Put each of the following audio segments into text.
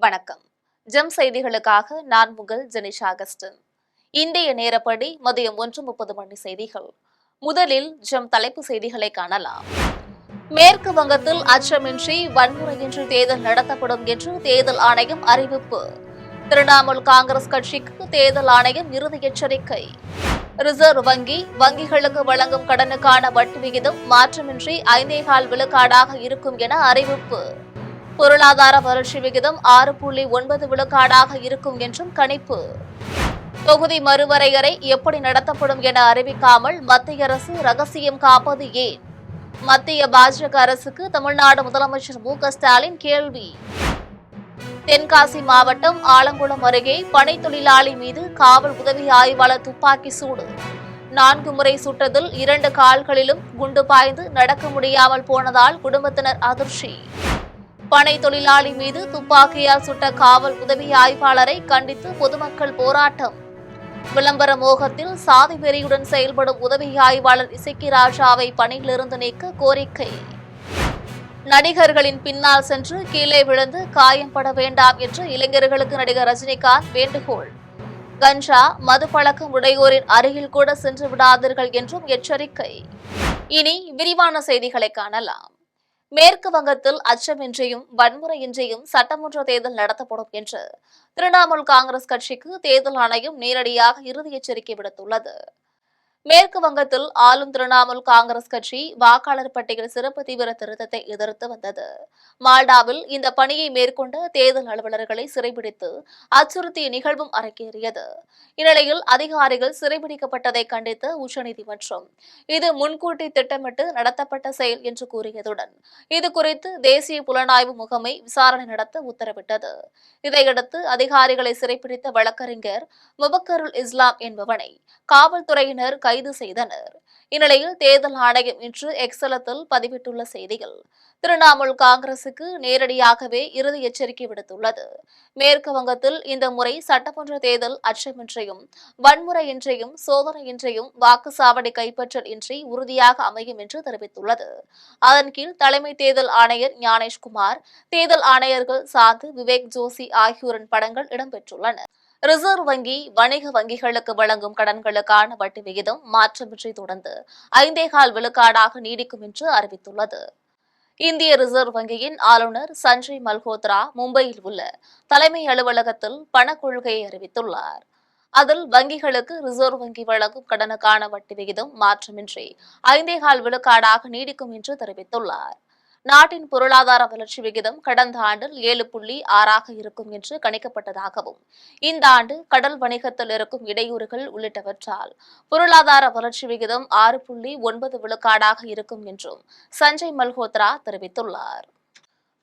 வணக்கம். ஜெம் செய்திகளுக்காக நான் உங்கள் ஜெனிஷா அகஸ்டின். இந்திய நேரப்படி மதியம் 1:30 மணி செய்திகள். முதலில் ஜெம் தலைப்பு செய்திகளை காணலாம். மேற்கு வங்கத்தில் அச்சமின்றி வன்முறையின்றி தேர்தல் நடத்தப்படும் என்று தேர்தல் ஆணையம் அறிவிப்பு. திரிணாமுல் காங்கிரஸ் கட்சிக்கு தேர்தல் ஆணையம் இறுதி எச்சரிக்கை. ரிசர்வ் வங்கிகளுக்கு வழங்கும் கடனுக்கான வட்டி விகிதம் மாற்றமின்றி 5.25% இருக்கும் என அறிவிப்பு. பொருளாதார வளர்ச்சி விகிதம் 6.9% இருக்கும் என்றும் கணிப்பு. தொகுதி மறுவரையறை எப்படி நடத்தப்படும் என அறிவிக்காமல் மத்திய அரசு ரகசியம் காப்பது ஏன்? மத்திய பாஜக அரசுக்கு தமிழ்நாடு முதலமைச்சர் மு.க.ஸ்டாலின் கேள்வி. தென்காசி மாவட்டம் ஆலங்குளம் அருகே பனை தொழிலாளி மீது காவல் உதவி ஆய்வாளர் துப்பாக்கி சூடு. 4 முறை சுட்டதில் 2 கால்களிலும் குண்டு பாய்ந்து நடக்க முடியாமல் போனதால் குடும்பத்தினர் அதிர்ச்சி. பனை தொழிலாளி மீது துப்பாக்கியால் சுட்ட காவல் உதவி ஆய்வாளரை கண்டித்து பொதுமக்கள் போராட்டம். விளம்பர மோகத்தில் சாதி வெறியுடன் செயல்படும் உதவி ஆய்வாளர் இசக்கி ராஜாவை பணியிலிருந்து நீக்க கோரிக்கை. நடிகர்களின் பின்னால் சென்று கீழே விழுந்து காயம்பட வேண்டாம் என்று இளைஞர்களுக்கு நடிகர் ரஜினிகாந்த் வேண்டுகோள். கஞ்சா மது பழக்கம் உடையோரின் அருகில் கூட சென்று விடாதீர்கள் என்றும் எச்சரிக்கை. இனி விரிவான செய்திகளை காணலாம். மேற்கு வங்கத்தில் அச்சமின்றியும் வன்முறையின்றியும் சட்டமன்ற தேர்தல் நடத்தப்படும் என்று திரிணாமுல் காங்கிரஸ் கட்சிக்கு தேர்தல் ஆணையம் நேரடியாக இறுதி எச்சரிக்கை விடுத்துள்ளது. மேற்கு வங்கத்தில் ஆளும் திரிணாமுல் காங்கிரஸ் கட்சி வாக்காளர் பட்டியல் சிறப்பு தீவிர திருத்தத்தை எதிர்த்து வந்தது. மால்டாவில் இந்த பணியை மேற்கொண்ட தேர்தல் அலுவலர்களை சிறைபிடித்து அச்சுறுத்திய நிகழ்வும் அரங்கேறியது. இந்நிலையில் அதிகாரிகள் சிறைபிடிக்கப்பட்டதை கண்டித்து உச்சநீதிமன்றம் இது முன்கூட்டி திட்டமிட்டு நடத்தப்பட்ட செயல் என்று கூறியதுடன் இதுகுறித்து தேசிய புலனாய்வு முகமை விசாரணை நடத்த உத்தரவிட்டது. இதையடுத்து அதிகாரிகளை சிறைப்பிடித்த வழக்கறிஞர் முபக்கருல் இஸ்லாம் என்பவனை காவல்துறையினர் கைது செய்தனர். இந்நிலையில் தேர்தல் ஆணையம் இன்று எக்ஸலத்தில் பதிவிட்டுள்ள செய்தியில் திரிணாமுல் காங்கிரசுக்கு நேரடியாகவே இறுதி எச்சரிக்கை விடுத்துள்ளது. மேற்கு வங்கத்தில் இந்த முறை சட்டமன்ற தேர்தல் அச்சமின்றியும் வன்முறையின்றியும் சோதனையின்றியும் வாக்குச்சாவடி கைப்பற்றல் இன்றி உறுதியாக அமையும் என்று தெரிவித்துள்ளது. அதன் கீழ் தலைமை தேர்தல் ஆணையர் ஞானேஷ்குமார், தேர்தல் ஆணையர்கள் சாந்து, விவேக் ஜோஷி ஆகியோரின் படங்கள் இடம்பெற்றுள்ளன. ரிசர்வ் வணிக வங்கிகளுக்கு வழங்கும் கடன்களுக்கான வட்டி விகிதம் மாற்றமின்றி தொடர்ந்து 5.25% நீடிக்கும் என்று அறிவித்துள்ளது. இந்திய ரிசர்வ் வங்கியின் ஆளுநர் சஞ்சய் மல்ஹோத்ரா மும்பையில் உள்ள தலைமை அலுவலகத்தில் பணக் கொள்கையை அறிவித்துள்ளார். அதில் வங்கிகளுக்கு ரிசர்வ் வங்கி வழங்கும் கடனுக்கான வட்டி விகிதம் மாற்றமின்றி 5.25% நீடிக்கும் என்று தெரிவித்துள்ளார். நாட்டின் பொருளாதார வளர்ச்சி விகிதம் கடந்த ஆண்டில் 7.6 இருக்கும் என்று கணிக்கப்பட்டதாகவும் இந்த ஆண்டு கடல் வணிகத்தில் இருக்கும் இடையூறுகள் உள்ளிட்டவற்றால் பொருளாதார வளர்ச்சி விகிதம் 6.9% இருக்கும் என்றும் சஞ்சய் மல்ஹோத்ரா தெரிவித்துள்ளார்.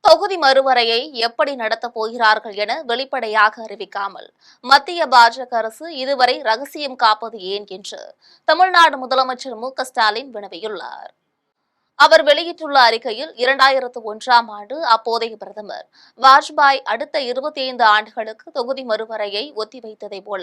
தொகுதி மறுவரையை எப்படி நடத்தப் போகிறார்கள் என வெளிப்படையாக அறிவிக்காமல் மத்திய பாஜக அரசு இதுவரை ரகசியம் காப்பது ஏன் என்று தமிழ்நாடு முதலமைச்சர் மு.க.ஸ்டாலின் வினவியுள்ளார். அவர் வெளியிட்டுள்ள அறிக்கையில் 2001ஆம் ஆண்டு அப்போதைய பிரதமர் வாஜ்பாய் அடுத்த 25 ஆண்டுகளுக்கு தொகுதி மறுவரையை ஒத்திவைத்ததை போல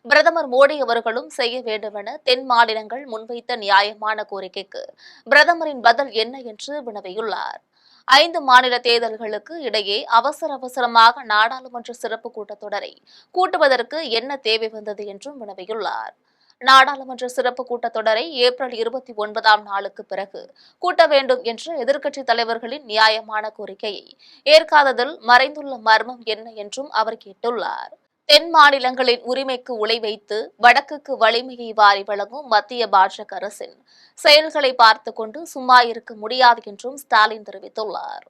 பிரதமர் மோடி அவர்களும் செய்ய வேண்டுமென தென் மாநிலங்கள் முன்வைத்த நியாயமான கோரிக்கைக்கு பிரதமரின் பதில் என்ன என்று வினவியுள்ளார். 5 மாநில தேர்தல்களுக்கு இடையே அவசரமாக நாடாளுமன்ற சிறப்பு கூட்டத்தொடரை கூட்டுவதற்கு என்ன தேவை வந்தது என்றும் வினவியுள்ளார். நாடாளுமன்ற சிறப்பு கூட்டத்தொடரை ஏப்ரல் 29ஆம் நாளுக்கு பிறகு கூட்ட வேண்டும் என்ற எதிர்க்கட்சித் தலைவர்களின் நியாயமான கோரிக்கையை ஏற்காததில் மறைந்துள்ள மர்மம் என்ன என்றும் அவர் கேட்டுள்ளார். தென் மாநிலங்களின் உரிமைக்கு உலை வைத்து வடக்குக்கு வலிமையை வாரி வழங்கும் மத்திய பாஜக அரசின் செயல்களை பார்த்துக் கொண்டு சும்மா இருக்க முடியாது என்றும் ஸ்டாலின் தெரிவித்துள்ளார்.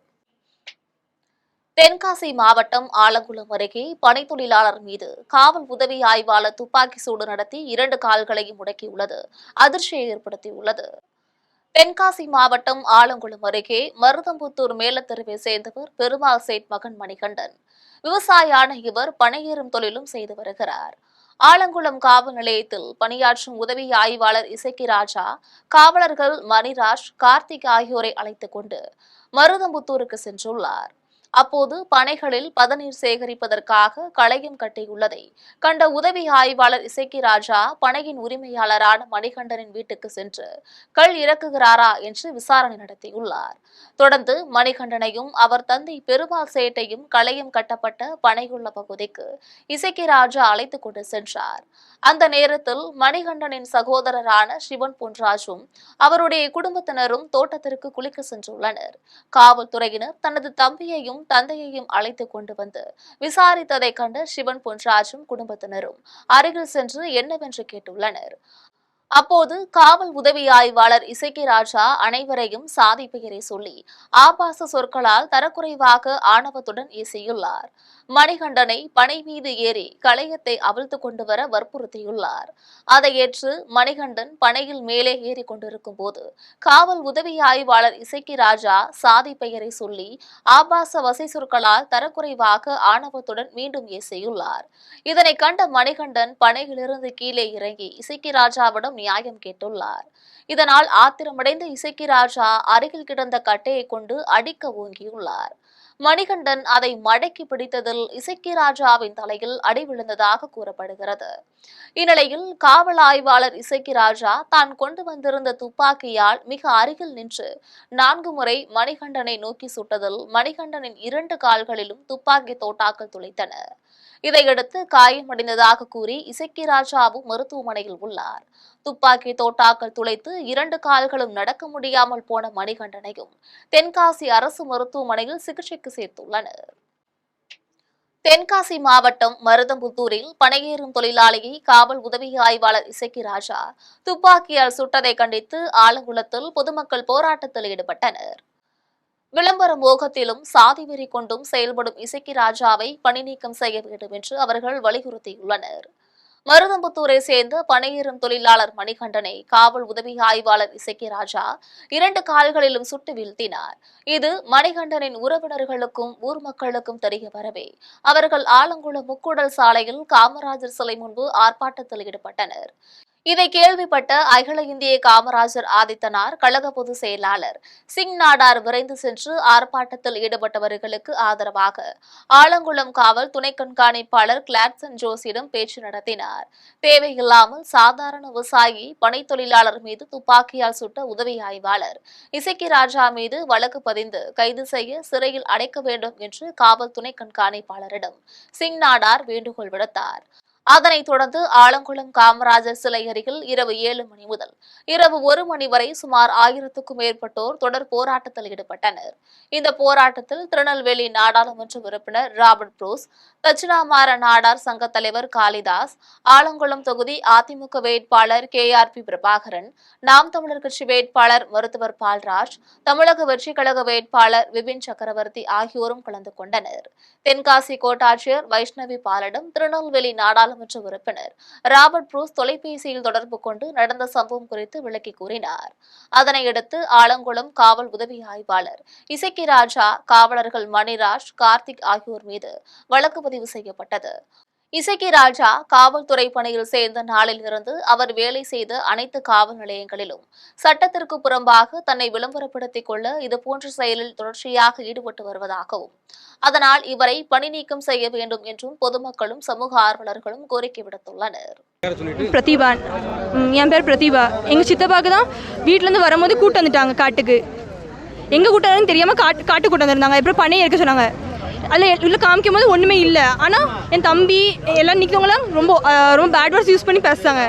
தென்காசி மாவட்டம் ஆலங்குளம் அருகே பனை தொழிலாளர் மீது காவல் உதவி ஆய்வாளர் துப்பாக்கி சூடு நடத்தி 2 கால்களையும் முடக்கியுள்ளது அதிர்ச்சியை ஏற்படுத்தியுள்ளது. தென்காசி மாவட்டம் ஆலங்குளம் அருகே மருதம்புத்தூர் மேலத்தெருவை சேர்ந்தவர் பெருமாள் சேட் மகன் மணிகண்டன். விவசாயியான இவர் பனையேறும் தொழிலும் செய்து வருகிறார். ஆலங்குளம் காவல் நிலையத்தில் பணியாற்றும் உதவி ஆய்வாளர் இசக்கி ராஜா காவலர்கள் மணிராஜ், கார்த்திக் ஆகியோரை அழைத்துக் கொண்டு மருதம்புத்தூருக்கு சென்றுள்ளார். அப்போது பனைகளில் பதநீர் சேகரிப்பதற்காக களையம் கட்டியுள்ளதை கண்ட உதவி ஆய்வாளர் இசக்கி ராஜா பனையின் உரிமையாளரான மணிகண்டனின் வீட்டுக்கு சென்று கள் இறக்குகிறாரா என்று விசாரணை நடத்தியுள்ளார். தொடர்ந்து மணிகண்டனையும் அவர் தந்தை பெருமாள் சேட்டையும் களையம் கட்டப்பட்ட பனையுள்ள பகுதிக்கு இசக்கி ராஜா அழைத்துக் கொண்டு சென்றார். அந்த நேரத்தில் மணிகண்டனின் சகோதரரான சிவன் பொன்ராஜும் அவருடைய குடும்பத்தினரும் தோட்டத்திற்கு குளிக்க சென்றுள்ளனர். காவல்துறையினர் தனது தம்பியையும் தந்தையையும் அழைத்துக் கொண்டு வந்து விசாரித்ததை கண்ட சிவன் பொன்ராஜும் குடும்பத்தினரும் அருகில் சென்று என்னவென்று கேட்டுள்ளனர். அப்போது காவல் உதவி ஆய்வாளர் இசக்கி ராஜா அனைவரையும் சாதி பெயரை சொல்லி ஆபாச சொற்களால் தரக்குறைவாக ஆணவத்துடன் ஏசியுள்ளார். மணிகண்டனை பனை மீது ஏறி களையத்தை அவிழ்த்து கொண்டு வர வற்புறுத்தியுள்ளார். அதை ஏற்று மணிகண்டன் பனையில் மேலே ஏறி கொண்டிருக்கும் போது காவல் உதவி ஆய்வாளர் இசக்கி ராஜா சாதி பெயரை சொல்லி ஆபாச வசை சொற்களால் தரக்குறைவாக ஆணவத்துடன் மீண்டும் ஏசியுள்ளார். இதனை கண்ட மணிகண்டன் பனையிலிருந்து கீழே இறங்கி இசக்கி ராஜாவிடம் நியாயம் கேட்டுள்ளார். இதனால் ஆத்திரமடைந்த இசக்கி ராஜா அருகில் கிடந்த கட்டையை கொண்டு அடிக்க ஓங்கியுள்ளார். மணிகண்டன் அதை மடக்கி பிடித்ததில் இசக்கி ராஜாவின் தலையில் அடி விழுந்ததாக கூறப்படுகிறது. இந்நிலையில் காவல் ஆய்வாளர் இசக்கி ராஜா தான் கொண்டு வந்திருந்த துப்பாக்கியால் மிக அருகில் நின்று 4 முறை மணிகண்டனை நோக்கி சுட்டதில் மணிகண்டனின் 2 கால்களிலும் துப்பாக்கி தோட்டாக்கள் துளைத்தன. இதையடுத்து காயமடைந்ததாக கூறி இசக்கி ராஜாவும் மருத்துவமனையில் உள்ளார். துப்பாக்கி தோட்டாக்கள் துளைத்து 2 கால்களும் நடக்க முடியாமல் போன மணிகண்டனையும் தென்காசி அரசு மருத்துவமனையில் சிகிச்சைக்கு சேர்த்துள்ளனர். தென்காசி மாவட்டம் மருதம்புத்தூரில் பனையேறும் தொழிலாளியை காவல் உதவி ஆய்வாளர் இசக்கி ராஜா துப்பாக்கியால் சுட்டதை கண்டித்து ஆலங்குளத்தில் பொதுமக்கள் போராட்டத்தில் ஈடுபட்டனர். விளம்பர மோகத்திலும் சாதி வெறி கொண்டும் செயல்படும் இசக்கி ராஜாவை பணி நீக்கம் செய்ய வேண்டும் என்று அவர்கள் வலியுறுத்தியுள்ளனர். மருதம்புத்தூரை சேர்ந்த பனையேறும் தொழிலாளர் மணிகண்டனை காவல் உதவி ஆய்வாளர் இசக்கி ராஜா 2 கால்களிலும் சுட்டு வீழ்த்தினார். இது மணிகண்டனின் உறவினர்களுக்கும் ஊர் மக்களுக்கும் தெரிய வரவே அவர்கள் ஆலங்குளம் முக்கூடல் சாலையில் காமராஜர் சிலை முன்பு ஆர்ப்பாட்டத்தில் ஈடுபட்டனர். இதை கேள்விப்பட்ட அகில இந்திய காமராஜர் ஆதித்தனார் கழக பொதுச் செயலாளர் சிங் நாடார் விரைந்து சென்று ஆர்ப்பாட்டத்தில் ஈடுபட்டவர்களுக்கு ஆதரவாக ஆலங்குளம் காவல் துணை கண்காணிப்பாளர் கிளாட்சன் ஜோஸிடம் பேச்சு நடத்தினார். தேவையில்லாமல் சாதாரண விவசாயி பனை தொழிலாளர் மீது துப்பாக்கியால் சுட்ட உதவி ஆய்வாளர் இசக்கி ராஜா மீது வழக்கு பதிந்து கைது செய்ய சிறையில் அடைக்க வேண்டும் என்று காவல் துணை கண்காணிப்பாளரிடம் சிங் நாடார் வேண்டுகோள் விடுத்தார். அதனைத் தொடர்ந்து ஆலங்குளம் காமராஜர் சிலை அருகில் இரவு 7 மணி முதல் இரவு 1 மணி வரை சுமார் 1000க்கும் மேற்பட்டோர் தொடர் போராட்டத்தில் ஈடுபட்டனர். இந்த போராட்டத்தில் திருநெல்வேலி நாடாளுமன்ற உறுப்பினர் ராபர்ட் புரூஸ், தட்சிணாமார நாடார் சங்க தலைவர் காளிதாஸ், ஆலங்குளம் தொகுதி அதிமுக வேட்பாளர் KRP பிரபாகரன், நாம் தமிழர் கட்சி வேட்பாளர் மருத்துவர் பால்ராஜ், தமிழக வெற்றி கழக வேட்பாளர் விபின் சக்கரவர்த்தி ஆகியோரும் கலந்து கொண்டனர். தென்காசி கோட்டாட்சியர் வைஷ்ணவி பாலிடம் திருநெல்வேலி நாடாளுமன்ற உறுப்பினர் ராபர்ட் புரூஸ் தொலைபேசியில் தொடர்பு கொண்டு நடந்த சம்பவம் குறித்து விளக்கி கூறினார். அதனையடுத்து ஆலங்குளம் காவல் உதவி ஆய்வாளர் இசக்கி ராஜா, காவலர்கள் மணிராஜ், கார்த்திக் ஆகியோர் மீது வழக்கு பதிவு செய்யப்பட்டது. இசக்கி ராஜா காவல்துறை பணியில் சேர்ந்த நாளில் இருந்து அவர் வேலை செய்த அனைத்து காவல் நிலையங்களிலும் சட்டத்திற்கு புறம்பாக தன்னை விளம்பரப்படுத்திக் கொள்ள இதுபோன்ற செயலில் தொடர்ச்சியாக ஈடுபட்டு வருவதாகவும் அதனால் இவரை பணி நீக்கம் செய்ய வேண்டும் என்றும் பொதுமக்களும் சமூக ஆர்வலர்களும் கோரிக்கை விடுத்துள்ளனர். பிரதீபா, என் பேர் பிரதீபா. எங்க சித்தப்பாக்கு தான் வீட்டுல இருந்து வரும்போது கூட்டு வந்துட்டாங்க காட்டுக்கு. எங்க கூட்டம் தெரியாம காட்டு கூட்டம் வந்திருந்தாங்க. அப்புறம் பண்ணையே இருக்க சொன்னாங்க. அதில் உள்ள காமிக்கும் போது ஒன்றுமே இல்லை. ஆனால் என் தம்பி எல்லாம் நிற்கவங்களாம் ரொம்ப பேட் வேர்ட்ஸ் யூஸ் பண்ணி பேசுகிறாங்க.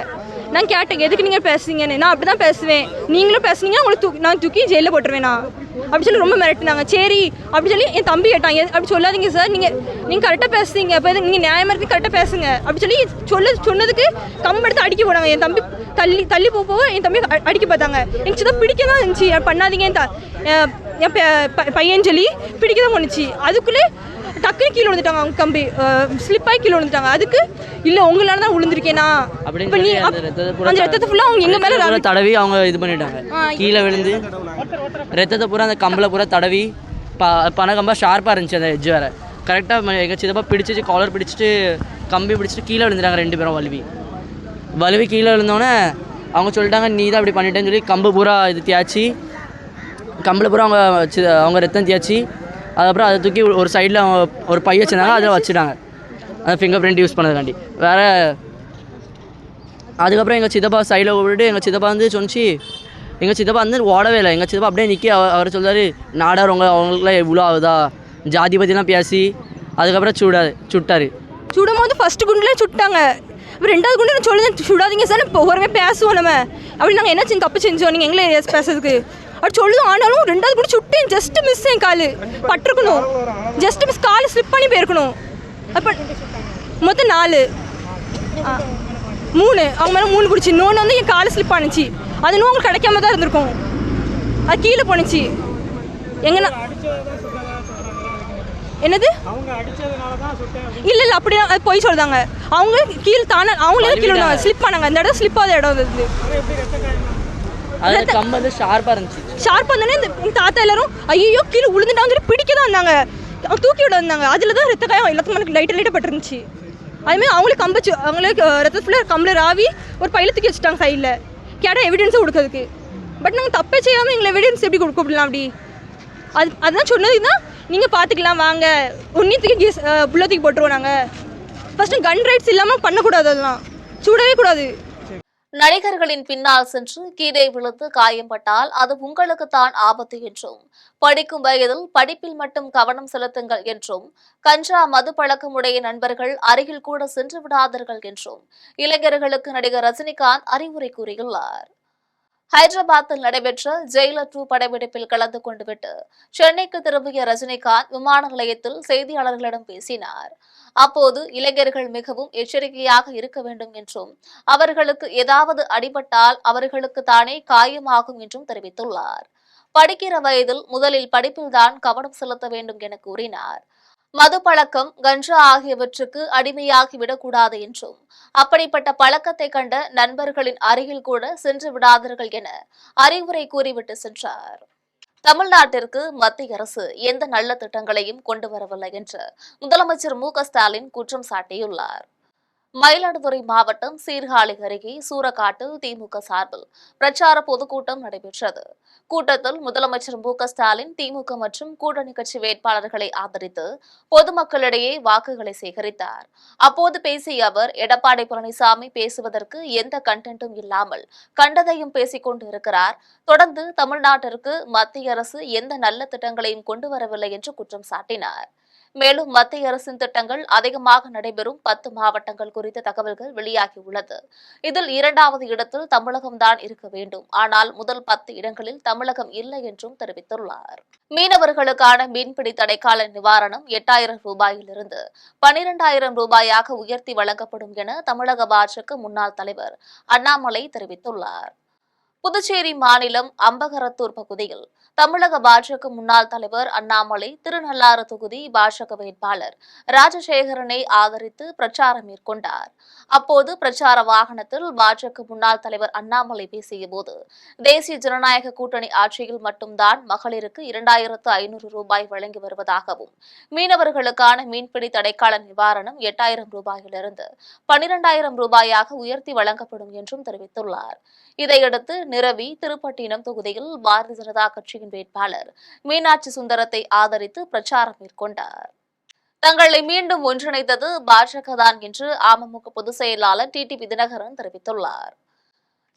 நான் கேட்டேன், எதுக்கு நீங்கள் பேசுறீங்கன்னு. நான் அப்படி தான் பேசுவேன், நீங்களும் பேசுனீங்கன்னா உங்களுக்கு நான் தூக்கி ஜெயிலில் போட்டுருவேன் அப்படி சொல்லி ரொம்ப மிரட்டினாங்க. சரி அப்படி சொல்லி என் தம்பி கேட்டான், அப்படி சொல்லாதீங்க சார், நீங்கள் கரெக்டாக பேசுறீங்க, இப்போ நீங்கள் நியாயமாக இருக்கு, கரெக்டாக பேசுங்க அப்படி சொல்லி சொன்னதுக்கு கம்பெடுத்து அடிக்க போனாங்க. என் தம்பி தள்ளி போக என் தம்பி அடிக்க பார்த்தாங்க. எனக்கு சின்ன பிடிக்க தான் இருந்துச்சு, பண்ணாதீங்க என் பையன் சொல்லி பிடிக்க தான் பண்ணுச்சு. அதுக்குள்ளே டக்குனு கீழே விழுந்துட்டாங்க. அவங்க கம்பி ஸ்லிப்பாகி கீழே விழுந்துட்டாங்க. அதுக்கு இல்லை உங்களால தான் விழுந்திருக்கேனா இப்போ நீ அந்த ரத்தத்தை ஃபுல்லாக அவங்க எங்கள் மேலே தடவி அவங்க இது பண்ணிட்டாங்க. கீழே விழுந்து ரத்தத்தை பூரா அந்த கம்பில் பூரா தடவி பனகம்பா ஷார்ப்பாக இருந்துச்சு. அந்த எஜ்ஜு வேறு கரெக்டாக எங்கள் சித்தப்பா பிடிச்சிச்சு, காலர் பிடிச்சிட்டு கம்பி பிடிச்சிட்டு கீழே விழுந்துட்டாங்க. 2 பேரும் வலுவி கீழே விழுந்தோடனே அவங்க சொல்லிட்டாங்க, நீ தான் அப்படி பண்ணிட்டேன்னு சொல்லி கம்பு பூரா இது தேய்ச்சி கம்பில் பூரா அவங்க ரத்தம் தேய்ச்சி அதுக்கப்புறம் அதை தூக்கி ஒரு சைடில் ஒரு பை வச்சுருந்தாங்க, அதில் வச்சுட்டாங்க அந்த ஃபிங்கர் பிரிண்ட் யூஸ் பண்ணதுக்காண்டி. வேறு அதுக்கப்புறம் எங்கள் சித்தப்பா சைடில் விட்டுட்டு எங்கள் சித்தப்பா வந்து சொன்னிச்சு, எங்கள் சித்தப்பா வந்து ஓடவே இல்லை. எங்கள் சித்தப்பா அப்படியே நிற்கி அவர் சொல்கிறார், நாடார் அவங்களுக்குலாம் இவ்வளோ ஆகுதா, ஜாதி பற்றிலாம் பேசி அதுக்கப்புறம் சுட்டார். சுடும் போது ஃபஸ்ட்டு குண்டில் சுட்டாங்க. இப்போ 2வது குண்டு நான் சொல்லி சுடாதீங்க சார், இப்போ ஒருமே பேசுவோம் நம்ம அப்படி. நாங்கள் என்ன தப்பு செஞ்சோம் நீங்கள் எங்களை பேசுறதுக்கு அப்படி சொல்லுவோம். ஆனாலும் 2வது குண்டு சுட்டேன், ஜஸ்ட் மிஸ். என் கால் பட்டிருக்கணும், ஜஸ்ட் மிஸ், கால் ஸ்லிப் பண்ணி போயிருக்கணும். அப்போ மொத்தம் 4 3 அவங்க மேலே 3 பிடிச்சி. இன்னொன்று வந்து என் கால் ஸ்லிப் ஆனிச்சு, அது இன்னும் உங்களுக்கு கிடைக்காம தான் இருந்திருக்கும், அது கீழே போணுச்சு. எங்கன்னா என்னது இல்லை அப்படியே அது போய் சொல்லுதாங்க. அவங்க கீழே தானே அவங்களே கீழே ஸ்லிப் பண்ணாங்க. இந்த இடம் ஸ்லிப் ஆகாத இடம் இருந்தது. ஷார்ப்பாக இருந்துச்சு. ஷார்ப்பாக இருந்தோடனே இந்த தாத்தா எல்லாரும் ஐயோ கீழே விழுந்துட்டாங்க சொல்லி பிடிக்க தான் வந்தாங்க, தூக்கி விட வந்தாங்க. அதில் தான் ரத்த காயம் எல்லாத்துக்கும் லைட்டாக பட்டுருந்துச்சு. அதுமாதிரி அவங்களே கம்பிச்சு, அவங்களே ரத்த ஃபுல்லாக கம்பில் ராவி ஒரு பையில தூக்கி வச்சுட்டாங்க சைடில். கேட்டால் எவிடன்ஸை கொடுக்கறதுக்கு. பட் நாங்கள் தப்பே செய்யாமல் எங்களை எவிடன்ஸ் எப்படி கொடுக்கலாம் அப்படி? அதுதான் சொன்னது தான், நீங்கள் பார்த்துக்கலாம் வாங்க, ஒன்றியத்துக்கு புள்ளத்துக்கு போட்டுருவோம். நாங்கள் ஃபஸ்ட்டு கன் ரைட்ஸ் இல்லாமல் பண்ணக்கூடாது, அதெல்லாம் சுடவே கூடாது. நடிகர்களின் பின்னால் சென்று கீழே விழுந்து காயம்பட்டால் அது உங்களுக்கு தான் ஆபத்து என்றும், படிக்கும் வயதில் படிப்பில் மட்டும் கவனம் செலுத்துங்கள் என்றும், கஞ்சா மது பழக்கமுடைய நண்பர்கள் அருகில் கூட சென்று விடாதீர்கள் என்றும் இளைஞர்களுக்கு நடிகர் ரஜினிகாந்த் அறிவுரை கூறியுள்ளார். ஹைதராபாத்தில் நடைபெற்ற ஜெயிலர் 2 படப்பிடிப்பில் கலந்து கொண்டுவிட்டு சென்னைக்கு திரும்பிய ரஜினிகாந்த் விமான நிலையத்தில் செய்தியாளர்களிடம் பேசினார். அப்போது இளைஞர்கள் மிகவும் எச்சரிக்கையாக இருக்க வேண்டும் என்றும், அவர்களுக்கு ஏதாவது அடிபட்டால் அவர்களுக்கு தானே காயமாகும் என்றும் தெரிவித்துள்ளார். படிக்கிற வயதில் முதலில் படிப்பில்தான் கவனம் செலுத்த வேண்டும் என கூறினார். மது பழக்கம், கஞ்சா ஆகியவற்றுக்கு அடிமையாகி விடக்கூடாது என்றும், அப்படிப்பட்ட பழக்கத்தை கண்ட நண்பர்களின் அருகில் கூட சென்று விடாதீர்கள் என அறிவுரை கூறிவிட்டு சென்றார். தமிழ்நாட்டிற்கு மத்திய அரசு எந்த நல்ல திட்டங்களையும் கொண்டு வரவில்லை என்று முதலமைச்சர் மு.க.ஸ்டாலின் குற்றம் சாட்டியுள்ளார். மயிலாடுதுறை மாவட்டம் சீர்காழி அருகே சூரக்காட்டில் திமுக சார்பில் பிரச்சார பொதுக்கூட்டம் நடைபெற்றது. கூட்டத்தில் முதலமைச்சர் மு.க.ஸ்டாலின் திமுக மற்றும் கூட்டணி கட்சி வேட்பாளர்களை ஆதரித்து பொதுமக்களிடையே வாக்குகளை சேகரித்தார். அப்போது பேசிய அவர், எடப்பாடி பழனிசாமி பேசுவதற்கு எந்த கண்டென்ட்டும் இல்லாமல் கண்டதையும் பேசிக் கொண்டு இருக்கிறார். தொடர்ந்து தமிழ்நாட்டிற்கு மத்திய அரசு எந்த நல்ல திட்டங்களையும் கொண்டு வரவில்லை என்று குற்றம் சாட்டினார். மேலும் மத்திய அரசின் திட்டங்கள் அதிகமாக நடைபெறும் 10 மாவட்டங்கள் குறித்த தகவல்கள் வெளியாகியுள்ளது. இதில் 2வது இடத்தில் தமிழகம்தான் இருக்க வேண்டும். ஆனால் முதல் 10 இடங்களில் தமிழகம் இல்லை என்றும் தெரிவித்துள்ளார். மீனவர்களுக்கான மீன்பிடி தடைக்கால நிவாரணம் 8,000 ரூபாயிலிருந்து 12,000 ரூபாயாக உயர்த்தி வழங்கப்படும் என தமிழக பாஜக முன்னாள் தலைவர் அண்ணாமலை தெரிவித்துள்ளார். புதுச்சேரி மாநிலம் அம்பகரத்தூர் பகுதியில் தமிழக பாஜக முன்னாள் தலைவர் அண்ணாமலை திருநள்ளாறு தொகுதி பாஜக வேட்பாளர் ராஜசேகரனை ஆதரித்து பிரச்சாரம் மேற்கொண்டார். அப்போது பிரச்சார வாகனத்தில் பாஜக முன்னாள் தலைவர் அண்ணாமலை பேசிய போது, தேசிய ஜனநாயக கூட்டணி ஆட்சியில் மட்டும்தான் மகளிருக்கு 2,500 ரூபாய் வழங்கி வருவதாகவும், மீனவர்களுக்கான மீன்பிடி தடைக்கால நிவாரணம் 8,000 ரூபாயிலிருந்து 12,000 ரூபாயாக உயர்த்தி வழங்கப்படும் என்றும் தெரிவித்துள்ளார். இதையடுத்து நிரவி திருப்பட்டினம் தொகுதியில் பாரதிய ஜனதா கட்சியின் வேட்பாளர் மீனாட்சி சுந்தரத்தை ஆதரித்து பிரச்சாரம் மேற்கொண்டார். தங்களை மீண்டும் ஒன்றிணைத்தது பாஜக தான் என்று அமமுக பொதுச் செயலாளர் டிடிவி தினகரன் தெரிவித்துள்ளார்.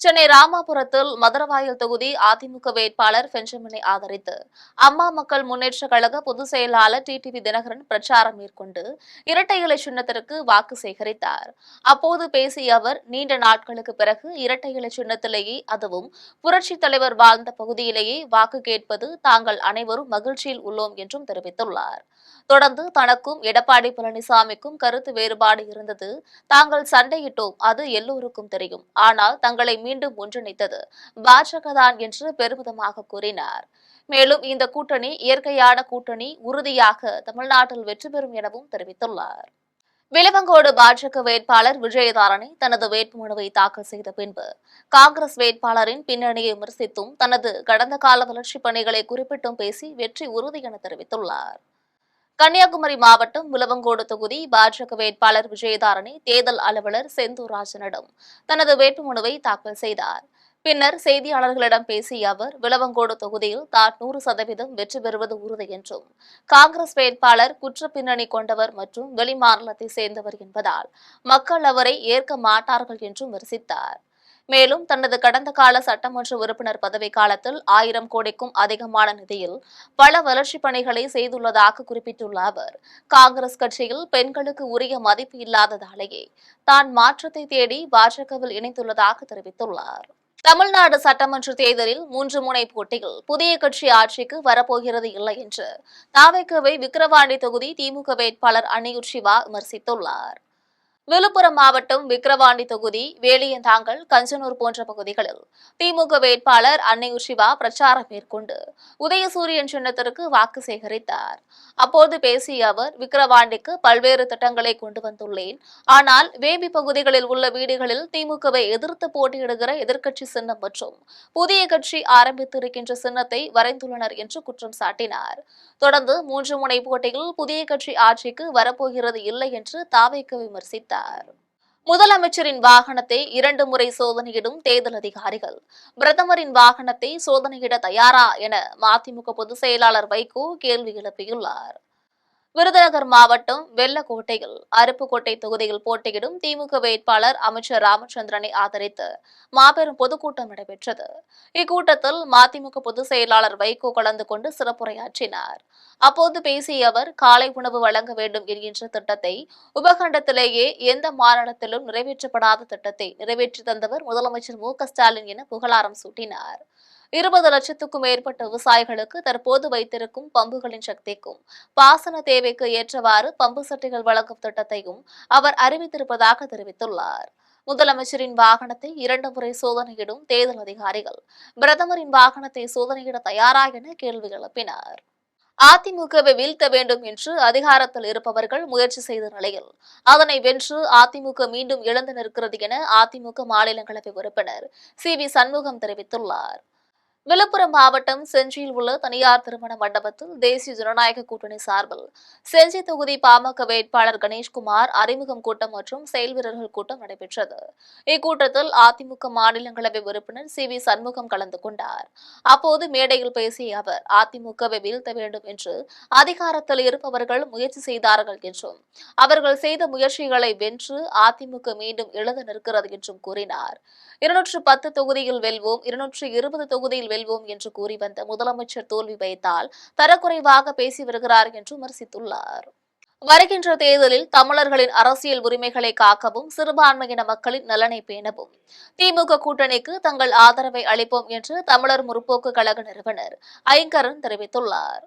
சென்னை ராமாபுரத்தில் மதுரவாயல் தொகுதி அதிமுக வேட்பாளர் பெஞ்சமினை ஆதரித்து அம்மா மக்கள் முன்னேற்ற கழக பொதுச் செயலாளர் டிடிவி தினகரன் பிரச்சாரம் மேற்கொண்டு இரட்டை இலை சின்னத்திற்கு வாக்கு சேகரித்தார். அப்போது பேசிய அவர், நீண்ட நாட்களுக்கு பிறகு இரட்டை இலை சின்னத்திலேயே, அதுவும் புரட்சித் தலைவர் வாழ்ந்த பகுதியிலேயே வாக்கு கேட்பது தாங்கள் அனைவரும் மகிழ்ச்சியில் உள்ளோம் என்றும் தெரிவித்துள்ளார். தொடர்ந்து தனக்கும் எடப்பாடி பழனிசாமிக்கும் கருத்து வேறுபாடு இருந்தது. தாங்கள் சண்டையிட்டோம், அது எல்லோருக்கும் தெரியும். ஆனால் தங்களை மீண்டும் ஒன்றிணைத்தது பாஜக தான் என்று பெருமிதமாக கூறினார். மேலும் இந்த கூட்டணி இயற்கையான கூட்டணி, உறுதியாக தமிழ்நாட்டில் வெற்றி பெறும் எனவும் தெரிவித்துள்ளார். விளவங்கோடு பாஜக வேட்பாளர் விஜயதாரணி தனது வேட்புமனுவை தாக்கல் செய்த பின்பு காங்கிரஸ் வேட்பாளரின் பின்னணியை விமர்சித்தும் தனது கடந்த கால வளர்ச்சிப் பணிகளை குறிப்பிட்டும் பேசி வெற்றி உறுதி என தெரிவித்துள்ளார். கன்னியாகுமரி மாவட்டம் விளவங்கோடு தொகுதி பாஜக வேட்பாளர் விஜயதாரணி தேர்தல் அலுவலர் செந்தூர் ராஜனிடம் தனது வேட்புமனுவை தாக்கல் செய்தார். பின்னர் செய்தியாளர்களிடம் பேசிய அவர் விளவங்கோடு தொகுதியில் தான் 100% வெற்றி பெறுவது உறுதி என்றும் காங்கிரஸ் வேட்பாளர் குற்ற பின்னணி கொண்டவர் மற்றும் வெளிமாநிலத்தை சேர்ந்தவர் என்பதால் மக்கள் அவரை ஏற்க மாட்டார்கள் என்றும் விமர்சித்தார். மேலும் தனது கடந்த கால சட்டமன்ற உறுப்பினர் பதவி காலத்தில் 1000 கோடிக்கும் அதிகமான நிதியில் பல வளர்ச்சிப் பணிகளை செய்துள்ளதாக குறிப்பிட்டுள்ள அவர் காங்கிரஸ் கட்சியில் பெண்களுக்கு உரிய மதிப்பு இல்லாததாலேயே தான் மாற்றத்தை தேடி பாஜகவில் இணைந்துள்ளதாக தெரிவித்துள்ளார். தமிழ்நாடு சட்டமன்ற தேர்தலில் 3 முனை போட்டியில் புதிய கட்சி ஆட்சிக்கு வரப்போகிறது இல்லை என்று தாவேக்காவை விக்கிரவாண்டி தொகுதி திமுக வேட்பாளர் அன்னியூர் சிவா விமர்சித்துள்ளார். விழுப்புரம் மாவட்டம் விக்கிரவாண்டி தொகுதி வேலியந்தாங்கல் கஞ்சனூர் போன்ற பகுதிகளில் திமுக வேட்பாளர் அன்னியூர் சிவா பிரச்சாரம் மேற்கொண்டு உதயசூரியன் சின்னத்திற்கு வாக்கு சேகரித்தார். அப்போது பேசிய அவர் விக்கிரவாண்டிக்கு பல்வேறு திட்டங்களை கொண்டு வந்துள்ளேன், ஆனால் வேபி பகுதிகளில் உள்ள வீடுகளில் திமுகவை எதிர்த்து போட்டியிடுகிற எதிர்க்கட்சி சின்னம் மற்றும் புதிய கட்சி ஆரம்பித்திருக்கின்ற சின்னத்தை வரைந்துள்ளனர் என்று குற்றம் சாட்டினார். தொடர்ந்து 3 முனை போட்டியில் புதிய கட்சி ஆட்சிக்கு வரப்போகிறது இல்லை என்று தாவேக்கா விமர்சித்தார். முதலமைச்சரின் வாகனத்தை 2 முறை சோதனையிடும் தேர்தல் அதிகாரிகள் பிரதமரின் வாகனத்தை சோதனையிட தயாரா என மதிமுக பொதுச் செயலாளர் வைகோ கேள்வி எழுப்பியுள்ளார். விருதுநகர் மாவட்டம் வெள்ளக்கோட்டையில் அருப்புக்கோட்டை தொகுதியில் போட்டியிடும் திமுக வேட்பாளர் அமைச்சர் ராமச்சந்திரனை ஆதரித்து மாபெரும் பொதுக்கூட்டம் நடைபெற்றது. இக்கூட்டத்தில் மதிமுக பொதுச் செயலாளர் வைகோ கலந்து கொண்டு சிறப்புரையாற்றினார். அப்போது பேசிய அவர் காலை உணவு வழங்க வேண்டும் என்கின்ற திட்டத்தை உபகண்டத்திலேயே எந்த மாநிலத்திலும் நிறைவேற்றப்படாத திட்டத்தை நிறைவேற்றி தந்தவர் முதலமைச்சர் மு.க.ஸ்டாலின் என புகழாரம் சூட்டினார். 20 லட்சத்துக்கும் மேற்பட்ட விவசாயிகளுக்கு தற்போது வைத்திருக்கும் பம்புகளின் சக்திக்கும் பாசன தேவைக்கு ஏற்றவாறு பம்பு சட்டிகள் வழங்கும் திட்டத்தையும் அவர் அறிவித்திருப்பதாக தெரிவித்துள்ளார். முதலமைச்சரின் வாகனத்தை 2 முறை சோதனையிடும் தேர்தல் அதிகாரிகள் பிரதமரின் வாகனத்தை சோதனையிட தயாரா என கேள்வி எழுப்பினார். அதிமுகவை வீழ்த்த வேண்டும் என்று அதிகாரத்தில் இருப்பவர்கள் முயற்சி செய்த நிலையில் அதனை வென்று அதிமுக மீண்டும் இழந்து நிற்கிறது என அதிமுக மாநிலங்களவை உறுப்பினர் சி.வி. சண்முகம் தெரிவித்துள்ளார். விழுப்புரம் மாவட்டம் செஞ்சியில் உள்ள தனியார் திருமண மண்டபத்தில் தேசிய ஜனநாயக கூட்டணி சார்பில் செஞ்சி தொகுதி பாமக வேட்பாளர் கணேஷ்குமார் அறிமுகம் கூட்டம் மற்றும் செயல் வீரர்கள் கூட்டம் நடைபெற்றது. இக்கூட்டத்தில் அதிமுக மாநிலங்களவை உறுப்பினர் சி.வி. சண்முகம் கலந்து கொண்டார். அப்போது மேடையில் பேசிய அவர் அதிமுகவை வீழ்த்த வேண்டும் என்று அதிகாரத்தில் இருப்பவர்கள் முயற்சி செய்தார்கள் என்றும் அவர்கள் செய்த முயற்சிகளை வென்று அதிமுக மீண்டும் இழந்து நிற்கிறது என்றும் கூறினார். 210 தொகுதியில் வெல்வோம், 220 தொகுதியில் வெல்வோம் என்று கூறி வந்த முதலமைச்சர் தோல்வி வைத்தால் தரக்குறைவாக பேசி வருகிறார் என்று விமர்சித்துள்ளார். வருகின்ற தேர்தலில் தமிழர்களின் அரசியல் உரிமைகளை காக்கவும் சிறுபான்மையின மக்களின் நலனை பேணவும் திமுக கூட்டணிக்கு தங்கள் ஆதரவை அளிப்போம் என்று தமிழர் முற்போக்கு கழக நிறுவனர் ஐங்கரன் தெரிவித்துள்ளார்.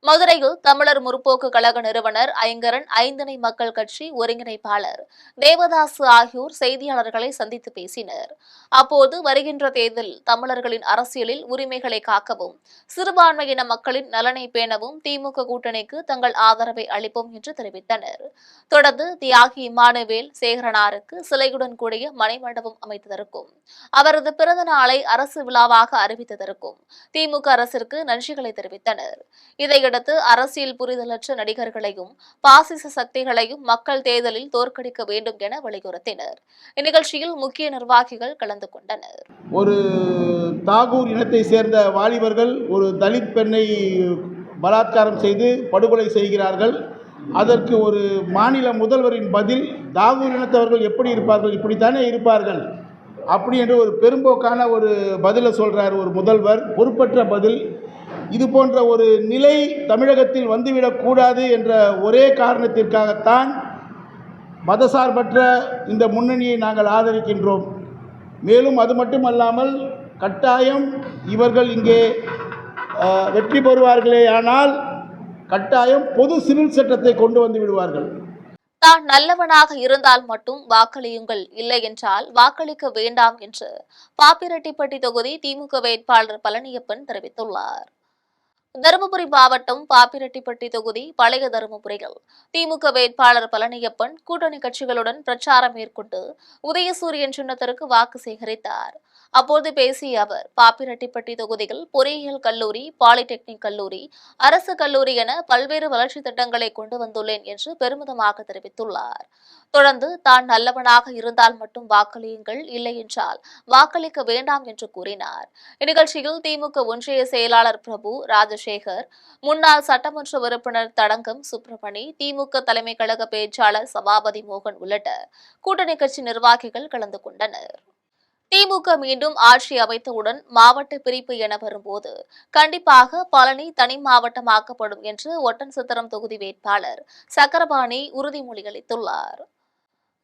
மதுரையில் தமிழர் முற்போக்கு கழக நிறுவனர் ஐங்கரன், ஐந்தணை மக்கள் கட்சி ஒருங்கிணைப்பாளர் தேவதாசு ஆகியோர் செய்தியாளர்களை சந்தித்து பேசினர். அப்போது வருகின்ற தேர்தலில் தமிழர்களின் அரசியலில் உரிமைகளை காக்கவும் சிறுபான்மையின மக்களின் நலனை பேணவும் திமுக கூட்டணிக்கு தங்கள் ஆதரவை அளிப்போம் என்று தெரிவித்தனர். தொடர்ந்து தியாகி இமானுவேல் சேகரனாருக்கு சிலையுடன் கூடிய மணிமண்டபம் அமைத்ததற்கும் அவரது பிறந்த நாளை அரசு விழாவாக அறிவித்ததற்கும் திமுக அரசிற்கு நன்றிகளை தெரிவித்தனர். இதையடுத்து அரசியல் புரிதலற்ற நடிகர்களையும் பாசிச சக்திகளையும் மக்கள் தேர்தலில் தோற்கடிக்க வேண்டும் என வலியுறுத்தினர். இந்நிகழ்ச்சியில் முக்கிய நிர்வாகிகள் கலந்து கொண்டனர். ஒரு தாகூர் இனத்தை சேர்ந்த வாலிபர்கள் ஒரு தலித் பெண்ணை பலாத்காரம் செய்து படுகொலை செய்கிறார்கள். அதற்கு ஒரு மாநில முதல்வரின் பதில், தாகூர் இனத்தவர்கள் எப்படி இருப்பார்கள், இப்படித்தானே இருப்பார்கள் அப்படி என்று ஒரு பெரும்போக்கான ஒரு பதிலை சொல்றார் ஒரு முதல்வர். பொறுப்பற்ற பதில். இது போன்ற ஒரு நிலை தமிழகத்தில் வந்துவிடக்கூடாது என்ற ஒரே காரணத்திற்காகத்தான் மதசார்பற்ற இந்த முன்னணியை நாங்கள் ஆதரிக்கின்றோம். மேலும் அது மட்டுமல்லாமல் கட்டாயம் இவர்கள் இங்கே வெற்றி பெறுவார்களே ஆனால் கட்டாயம் பொது சிவில் சட்டத்தை கொண்டு வந்து விடுவார்கள். தான் நல்லவனாக இருந்தால் மட்டும் வாக்களியுங்கள், இல்லை என்றால் வாக்களிக்க வேண்டாம் என்று பாப்பிரெட்டிப்பட்டி தொகுதி திமுக வேட்பாளர் பழனியப்பன் தெரிவித்துள்ளார். தருமபுரி மாவட்டம் பாப்பிரெட்டிப்பட்டி தொகுதி பழைய தருமபுரியில் திமுக வேட்பாளர் பழனியப்பன் கூட்டணி கட்சிகளுடன் பிரச்சாரம் மேற்கொண்டு உதயசூரியன் சின்னத்திற்கு வாக்கு சேகரித்தார். அப்போது பேசிய அவர், பாப்பிரெட்டிப்பட்டி தொகுதியில் பொறியியல் கல்லூரி, பாலிடெக்னிக் கல்லூரி, அரசு கல்லூரி என பல்வேறு வளர்ச்சி திட்டங்களை கொண்டு வந்துள்ளேன் என்று பெருமிதமாக தெரிவித்துள்ளார். தொடர்ந்து, தான் நல்லவனாக இருந்தால் மட்டும் வாக்களியுங்கள், இல்லை என்றால் வாக்களிக்க வேண்டாம் என்று கூறினார். இந்நிகழ்ச்சியில் திமுக ஒன்றிய செயலாளர் பிரபு ராஜசேகர், முன்னாள் சட்டமன்ற உறுப்பினர் தடங்கம் சுப்பிரமணி, திமுக தலைமை கழக பேச்சாளர் சபாபதி மோகன் உள்ளிட்ட கூட்டணி கட்சி நிர்வாகிகள் கலந்து கொண்டனர். திமுக மீண்டும் ஆட்சி அமைத்தவுடன் மாவட்ட பிரிப்பு என வரும்போது கண்டிப்பாக பழனி தனி மாவட்டமாக்கப்படும் என்று ஒட்டன்சத்திரம் தொகுதி வேட்பாளர் சக்கரபாணி உறுதிமொழி அளித்துள்ளார்.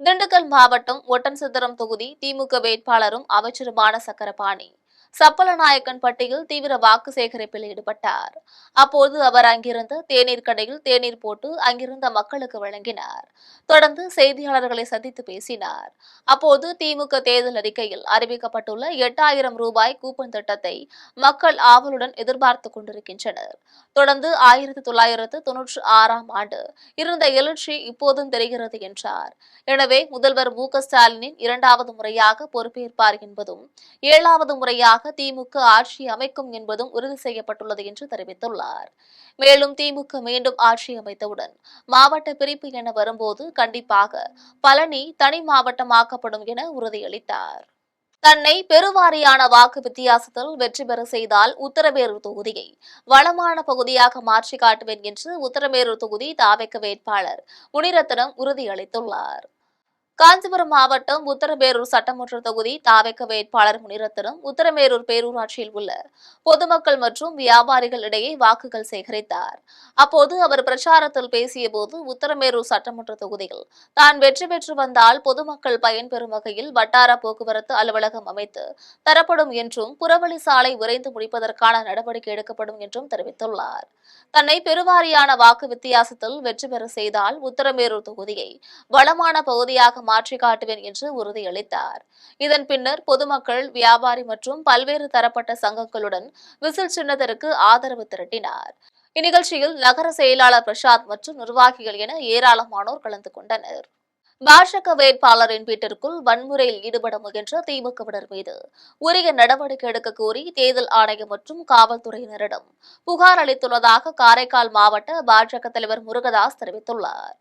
திண்டுக்கல் மாவட்டம் ஒட்டன்சத்திரம் தொகுதி திமுக வேட்பாளரும் அமைச்சருமான சக்கரபாணி சப்பலநாயக்கன்பட்டியில் தீவிர வாக்கு சேகரிப்பில் ஈடுபட்டார். அப்போது அவர் அங்கிருந்த தேநீர் கடையில் தேநீர் போட்டு அங்கிருந்த மக்களுக்கு வழங்கினார். தொடர்ந்து செய்தியாளர்களை சந்தித்து பேசினார். அப்போது திமுக தேர்தல் அறிக்கையில் அறிவிக்கப்பட்டுள்ள 8000 ரூபாய் கூப்பன் திட்டத்தை மக்கள் ஆவலுடன் எதிர்பார்த்துக் கொண்டிருக்கின்றனர். தொடர்ந்து 1996ஆம் ஆண்டு இருந்த எழுச்சி இப்போதும் தெரிகிறது என்றார். எனவே முதல்வர் மு.க.ஸ்டாலினின் 2வது முறையாக பொறுப்பேற்பார் என்பதும் 7வது முறையாக திமுக ஆட்சி அமைக்கும் என்பதும் உறுதி செய்யப்பட்டுள்ளது என்று தெரிவித்துள்ளார். மேலும் திமுக மீண்டும் ஆட்சி அமைத்தவுடன் மாவட்ட பிரிப்பு என வரும்போது கண்டிப்பாக பழனி தனி மாவட்டமாக்கப்படும் என உறுதியளித்தார். தன்னை பெருவாரியான வாக்கு வித்தியாசத்தில் வெற்றி பெற செய்தால் உத்தரமேரூர் தொகுதியை வளமான பகுதியாக மாற்றி காட்டுவேன் என்று உத்தரமேரூர் தொகுதி தாவேக வேட்பாளர் முனிரத்னம் உறுதியளித்துள்ளார். காஞ்சிபுரம் மாவட்டம் உத்தரமேரூர் சட்டமன்ற தொகுதி தாவேக வேட்பாளர் முனிரத்னம் உத்தரமேரூர் பேரூராட்சியில் உள்ள பொதுமக்கள் மற்றும் வியாபாரிகள் இடையே வாக்குகள் சேகரித்தார். அப்போது அவர் பிரச்சாரத்தில் பேசியபோது உத்தரமேரூர் சட்டமன்ற தொகுதியில் தான் வெற்றி பெற்று வந்தால் பொதுமக்கள் பயன்பெறும் வகையில் வட்டார போக்குவரத்து அலுவலகம் அமைத்து தரப்படும் என்றும் புறவழி சாலை விரைந்து முடிப்பதற்கான நடவடிக்கை எடுக்கப்படும் என்றும் தெரிவித்துள்ளார். தன்னை பெருவாரியான வாக்கு வித்தியாசத்தில் வெற்றி பெற செய்தால் உத்தரமேரூர் தொகுதியை வளமான பகுதியாக மாற்றி காட்டுவேன் என்று உறுதியளித்தார். இதன் பின்னர் பொதுமக்கள், வியாபாரி மற்றும் பல்வேறு தரப்பட்ட சங்கங்களுடன் விசில் சின்னத்திற்கு ஆதரவு திரட்டினார். இந்நிகழ்ச்சியில் நகர செயலாளர் பிரசாத் மற்றும் நிர்வாகிகள் என ஏராளமானோர் கலந்து கொண்டனர். பாஜக வேட்பாளரின் வீட்டிற்குள் வன்முறையில் ஈடுபட முயன்ற திமுகவினர் மீது உரிய நடவடிக்கை எடுக்க கோரி தேர்தல் ஆணையம் மற்றும் காவல்துறையினரிடம் புகார் அளித்துள்ளதாக காரைக்கால் மாவட்ட பாஜக தலைவர் முருகதாஸ் தெரிவித்துள்ளார்.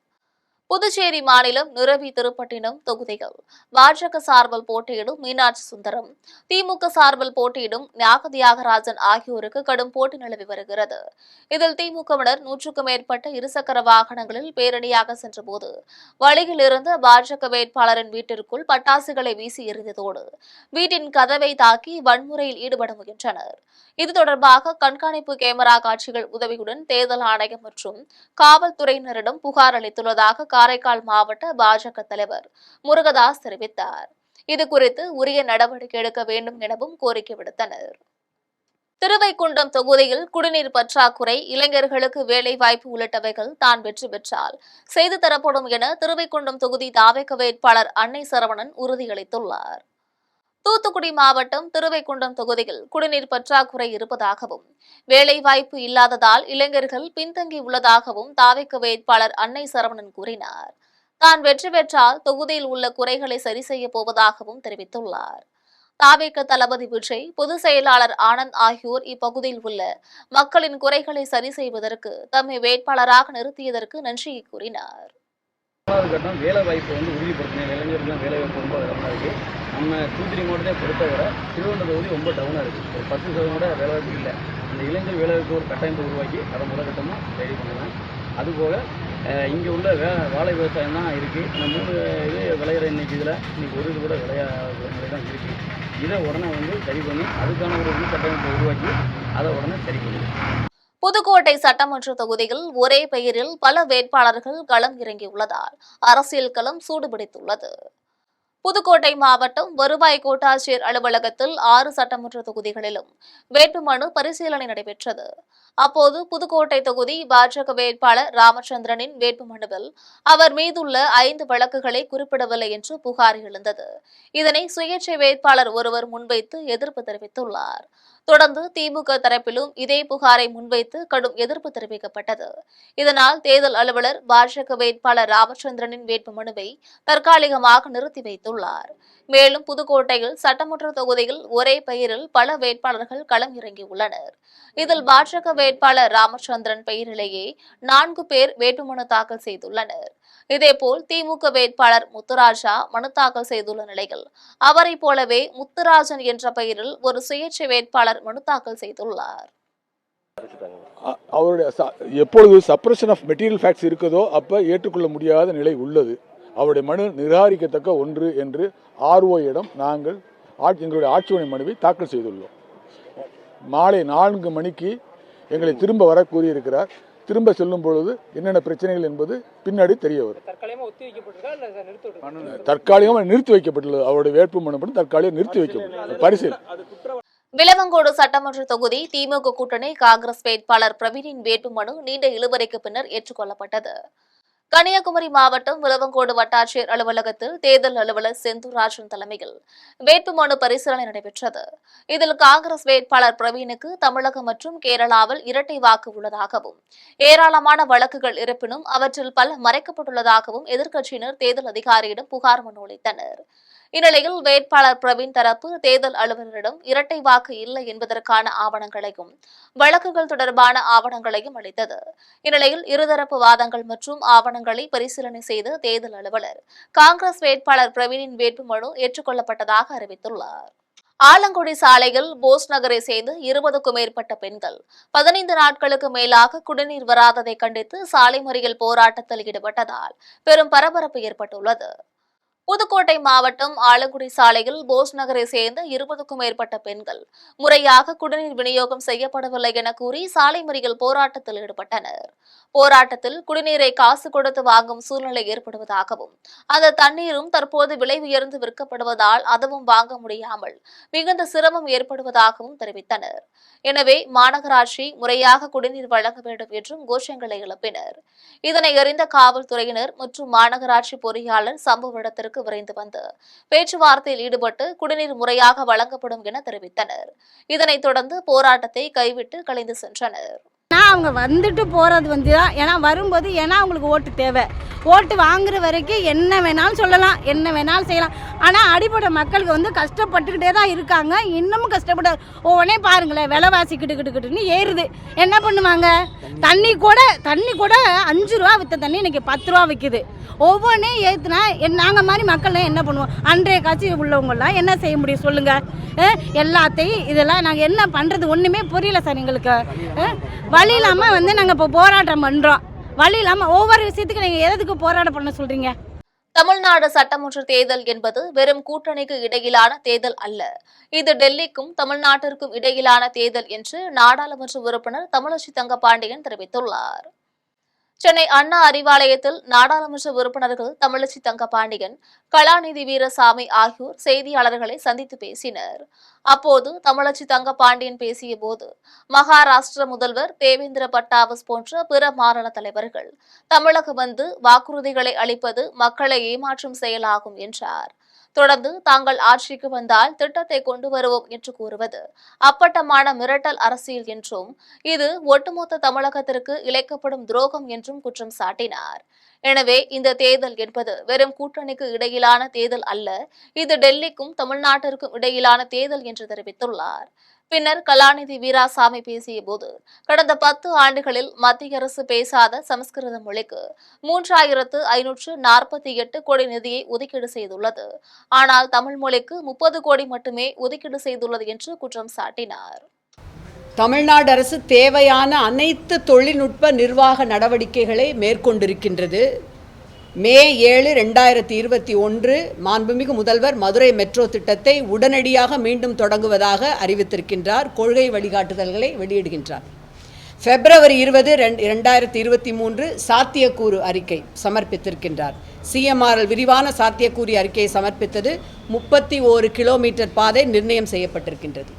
புதுச்சேரி மாநிலம் நிரவி திருப்பட்டினம் தொகுதிகள் பாஜக சார்பில் போட்டியிடும் மீனாட்சி சுந்தரம், திமுக சார்பில் போட்டியிடும் தியாகராஜன் ஆகியோருக்கு கடும் போட்டி நிலவி வருகிறது. இதில் திமுகவினர் 100க்கும் மேற்பட்ட இருசக்கர வாகனங்களில் பேரணியாக சென்றபோது வழியில் இருந்த பாஜக வேட்பாளரின் வீட்டிற்குள் பட்டாசுகளை வீசி எறிந்ததோடு வீட்டின் கதவை தாக்கி வன்முறையில் ஈடுபட முயன்றனர். இது தொடர்பாக கண்காணிப்பு கேமரா காட்சிகள் உதவியுடன் தேர்தல் ஆணையம் மற்றும் காவல்துறையினரிடம் புகார் அளித்துள்ளதாக காரைக்கால் மாவட்ட பாஜக தலைவர் முருகதாஸ் தெரிவித்தார். இதுகுறித்து உரிய நடவடிக்கை எடுக்க வேண்டும் எனவும் கோரிக்கை விடுத்தனர். திருவைக்குண்டம் தொகுதியில் குடிநீர் பற்றாக்குறை, இளைஞர்களுக்கு வேலைவாய்ப்பு உள்ளிட்டவைகள் தான் வெற்றி பெற்றால் செய்து தரப்படும் என திருவைக்குண்டம் தொகுதி தாவேக வேட்பாளர் அன்னை சரவணன் உறுதியளித்துள்ளார். தூத்துக்குடி மாவட்டம் திருவைக்குண்டம் தொகுதியில் குடிநீர் பற்றாக்குறை இருப்பதாகவும் வேலைவாய்ப்பு இல்லாததால் இளைஞர்கள் பின்தங்கியுள்ளதாகவும் தாவேக வேட்பாளர் அன்னை சரவணன் கூறினார். தான் வெற்றி பெற்றால் தொகுதியில் உள்ள குறைகளை சரி செய்யப் போவதாகவும் தெரிவித்துள்ளார். தாவேக தளபதி விஜய், பொதுச் செயலாளர் ஆனந்த் ஆகியோர் இப்பகுதியில் உள்ள மக்களின் குறைகளை சரி செய்வதற்கு தம்மை வேட்பாளராக நிறுத்தியதற்கு நன்றியை கூறினார். வேலை வாய்ப்பு உறுதிப்படுத்தின இளைஞர்கள் வேலை வாய்ப்பு ரொம்ப டவுனாக இருக்குது. நம்ம தூத்துக்குடி மாவட்டத்தை பொறுத்தவரை திருவண்ணாமலை தொகுதி ரொம்ப டவுனாக இருக்குது. ஒரு 10% கூட வேலை வாய்ப்பு இல்லை. இந்த இளைஞர் வேலை வாய்ப்பு ஒரு கட்டாயத்தை உருவாக்கி அதை முதற்கட்டமாக ரெடி பண்ணலாம். அதுபோக இங்கே உள்ள வாழை விவசாயம் தான் இருக்குது. இந்த 3 இது விளையிற இன்னைக்கு ஒரு இது கூட நிலை தான் இருக்குது. இதை உடனே சரி பண்ணி அதுக்கான ஒரு கட்டமைப்பை உருவாக்கி அதை உடனே சரி பண்ணுவோம். புதுக்கோட்டை சட்டமன்ற தொகுதியில் ஒரே பெயரில் பல வேட்பாளர்கள் களம் இறங்கியுள்ளதால் அரசியல் களம் சூடுபிடித்துள்ளது. புதுக்கோட்டை மாவட்டம் வருவாய் கோட்டாட்சியர் அலுவலகத்தில் 6 சட்டமன்ற தொகுதிகளிலும் வேட்புமனு பரிசீலனை நடைபெற்றது. அப்போது புதுக்கோட்டை தொகுதி பாஜக வேட்பாளர் ராமச்சந்திரனின் வேட்புமனுவில் அவர் மீதுள்ள 5 வழக்குகளை குறிப்பிடவில்லை என்று புகார் எழுந்தது. இதனை சுயேட்சை வேட்பாளர் ஒருவர் முன்வைத்து எதிர்ப்பு தெரிவித்துள்ளார். தொடர்ந்து திமுக தரப்பிலும் இதே புகாரை முன்வைத்து கடும் எதிர்ப்பு தெரிவிக்கப்பட்டது. இதனால் தேர்தல் அலுவலர் பாஜக வேட்பாளர் ராமச்சந்திரனின் வேட்புமனுவை தற்காலிகமாக நிறுத்தி வைத்துள்ளார். மேலும் புதுக்கோட்டையில் சட்டமன்ற தொகுதியில் ஒரே பெயரில் பல வேட்பாளர்கள் களம் இறங்கியுள்ளனர். இதில் பாஜக வேட்பாளர் ராமச்சந்திரன் பெயரிலேயே 4 பேர் வேட்புமனு தாக்கல் செய்துள்ளனர். இதேபோல் திமுக வேட்பாளர் முத்துராஜா மனு தாக்கல் செய்துள்ள நிலையில் அவரை போலவே முத்துராஜன் என்ற பெயரில் ஒரு சுயேட்சை வேட்பாளர் மனு தாக்கல் செய்துள்ளார். அவருடைய எப்பொழுது சப்ரஷன் ஆஃப் மெட்டீரியல் ஃபேக்ட்ஸ் இருக்குதோ அப்போ ஏற்றுக்கொள்ள முடியாத நிலை உள்ளது. அவருடைய மனு நிராகரிக்கத்தக்க ஒன்று என்று ROயிடம் நாங்கள் எங்களுடைய ஆட்சேபனை மனுவை தாக்கல் செய்துள்ளோம். மாலை 4 மணிக்கு எங்களை திரும்ப வர கூறியிருக்கிறார். திரும்ப செல்லும் பொழுது என்னென்ன பிரச்சனைகள் என்பது பின்னாடி தெரிய வரும். தற்காலிகமாக நிறுத்தி வைக்கப்பட்டுள்ளது. அவருடைய வேட்புமனு தற்காலிகம் நிறுத்தி வைக்கப்பட்டுள்ளது பரிசீலனை. விளவங்கோடு சட்டமன்ற தொகுதி திமுக கூட்டணி காங்கிரஸ் வேட்பாளர் பிரவீனின் வேட்புமனு நீண்ட இழுபறிக்கு பின்னர் ஏற்றுக்கொள்ளப்பட்டது. கன்னியாகுமரி மாவட்டம் விளவங்கோடு வட்டாட்சியர் அலுவலகத்தில் தேர்தல் அலுவலர் செந்தூர்ராஜன் தலைமையில் வேட்புமனு பரிசீலனை நடைபெற்றது. இதில் காங்கிரஸ் வேட்பாளர் பிரவீனுக்கு தமிழகம் மற்றும் கேரளாவில் இரட்டை வாக்கு உள்ளதாகவும் ஏராளமான வழக்குகள் இருப்பினும் அவற்றில் பல மறைக்கப்பட்டுள்ளதாகவும் எதிர்க்கட்சியினர் தேர்தல் அதிகாரியிடம் புகார் மனு அளித்தனர். இந்நிலையில் வேட்பாளர் பிரவீன் தரப்பு தேர்தல் அலுவலரிடம் இரட்டை வாக்கு இல்லை என்பதற்கான ஆவணங்களையும் வழக்குகள் தொடர்பான ஆவணங்களையும் அளித்தது. இந்நிலையில் இருதரப்பு வாதங்கள் மற்றும் ஆவணங்களை பரிசீலனை செய்த தேர்தல் அலுவலர் காங்கிரஸ் வேட்பாளர் பிரவீனின் வேட்புமனு ஏற்றுக்கொள்ளப்பட்டதாக அறிவித்துள்ளார். ஆலங்குடி சாலையில் போஸ் நகரை சேர்ந்து 20க்கும் மேற்பட்ட பெண்கள் 15 நாட்களுக்கு மேலாக குடிநீர் வராததை கண்டித்து சாலை மறியல் போராட்டத்தில் ஈடுபட்டதால் பெரும் பரபரப்பு ஏற்பட்டுள்ளது. புதுக்கோட்டை மாவட்டம் ஆலங்குடி சாலையில் போஸ் நகரை சேர்ந்த 20க்கும் மேற்பட்ட பெண்கள் முறையாக குடிநீர் விநியோகம் செய்யப்படவில்லை என கூறி சாலை மறியல் போராட்டத்தில் ஈடுபட்டனர். போராட்டத்தில் குடிநீரை காசு கொடுத்து வாங்கும் சூழ்நிலை ஏற்படுவதாகவும் அந்த தண்ணீரும் தற்போது விலை உயர்ந்து விற்கப்படுவதால் அதுவும் வாங்க முடியாமல் மிகுந்த சிரமம் ஏற்படுவதாகவும் தெரிவித்தனர். எனவே மாநகராட்சி முறையாக குடிநீர் வழங்க வேண்டும் என்றும் கோஷங்களை எழுப்பினர். இதனை அறிந்த காவல்துறையினர் மற்றும் மாநகராட்சி பொறியாளர் சம்பவ இடத்திற்கு விரைந்து வந்து பேச்சுவார்த்தையில் ஈடுபட்டு குடிநீர் முறையாக வழங்கப்படும் என தெரிவித்தனர். இதனைத் தொடர்ந்து போராட்டத்தை கைவிட்டு கலைந்து சென்றனர். அவங்க வந்துட்டு போகிறது தான், ஏன்னா வரும்போது அவங்களுக்கு ஓட்டு தேவை. ஓட்டு வாங்குற வரைக்கும் என்ன வேணாலும் சொல்லலாம், என்ன வேணாலும் செய்யலாம். ஆனால் அடிப்படை மக்களுக்கு கஷ்டப்பட்டுக்கிட்டே தான் இருக்காங்க. இன்னமும் கஷ்டப்பட்டு ஒவ்வொன்றே பாருங்களேன், விலைவாசி கிட்டுன்னு ஏறுது. என்ன பண்ணுவாங்க? தண்ணி கூட 5 ரூபா விற்ற தண்ணி இன்னைக்கு 10 ரூபா விற்குது. ஒவ்வொன்றே ஏற்றுனா நாங்கள் மாதிரி மக்கள்லாம் என்ன பண்ணுவோம்? அன்றைய காட்சி உள்ளவங்களாம் என்ன செய்ய முடியும் சொல்லுங்கள்? எல்லாத்தையும் இதெல்லாம் நாங்கள் என்ன பண்ணுறது ஒன்றுமே புரியல சார். எங்களுக்கு வழி இல்லாமல் நாங்கள் இப்போ போராட்டம் பண்ணுறோம். வழி இல்லாமல் ஒவ்வொரு விஷயத்துக்கு நீங்கள் எதுக்கு போராட்டம் பண்ண சொல்கிறீங்க? தமிழ்நாடு சட்டமன்ற தேர்தல் என்பது வெறும் கூட்டணிக்கு இடையிலான தேர்தல் அல்ல, இது டெல்லிக்கும் தமிழ்நாட்டிற்கும் இடையிலான தேர்தல் என்று நாடாளுமன்ற உறுப்பினர் தமிழச்சி தங்கபாண்டியன் தெரிவித்துள்ளார். சென்னை அண்ணா அறிவாலயத்தில் நாடாளுமன்ற உறுப்பினர்கள் தமிழச்சி தங்கபாண்டியன், கலாநிதி வீரசாமி ஆகியோர் செய்தியாளர்களை சந்தித்து பேசினர். அப்போது தமிழச்சி தங்கபாண்டியன் பேசிய போது மகாராஷ்டிர முதல்வர் தேவேந்திர பட்னாவிஸ் போன்ற பிற மாநில தலைவர்கள் தமிழகம் வந்து வாக்குறுதிகளை அளிப்பது மக்களை ஏமாற்றும் செயலாகும் என்றார். தொடர்ந்து தாங்கள் ஆட்சிக்கு வந்தால் திட்டத்தை கொண்டு வருவோம் என்று கூறுவது அப்பட்டமான மிரட்டல் அரசியல் என்றும் இது ஒட்டுமொத்த தமிழகத்திற்கு இழைக்கப்படும் துரோகம் என்றும் குற்றம் சாட்டினார். எனவே இந்த தேர்தல் என்பது வெறும் கூட்டணிக்கு இடையிலான தேர்தல் அல்ல, இது டெல்லிக்கும் தமிழ்நாட்டிற்கும் இடையிலான தேர்தல் என்று தெரிவித்துள்ளார். பின்னர் கலாநிதி வீராசாமி பேசிய போது கடந்த 10 ஆண்டுகளில் மத்திய அரசு பேசாத சமஸ்கிருத மொழிக்கு 3548 கோடி நிதியை ஒதுக்கீடு செய்துள்ளது. ஆனால் தமிழ் மொழிக்கு 30 கோடி மட்டுமே ஒதுக்கீடு செய்துள்ளது என்று குற்றம் சாட்டினார். தமிழ்நாடு அரசு தேவையான அனைத்து தொழில்நுட்ப நிர்வாக நடவடிக்கைகளை மேற்கொண்டிருக்கின்றது. மே 7, 2021 மாண்புமிகு முதல்வர் மதுரை மெட்ரோ திட்டத்தை உடனடியாக மீண்டும் தொடங்குவதாக அறிவித்திருக்கின்றார். கொள்கை வழிகாட்டுதல்களை வெளியிடுகின்றார். February 20, 2023 சாத்தியக்கூறு அறிக்கை சமர்ப்பித்திருக்கின்றார். CMRL விரிவான சாத்தியக்கூறு அறிக்கையை சமர்ப்பித்தது. 31 கிலோமீட்டர் பாதை நிர்ணயம் செய்யப்பட்டிருக்கின்றது.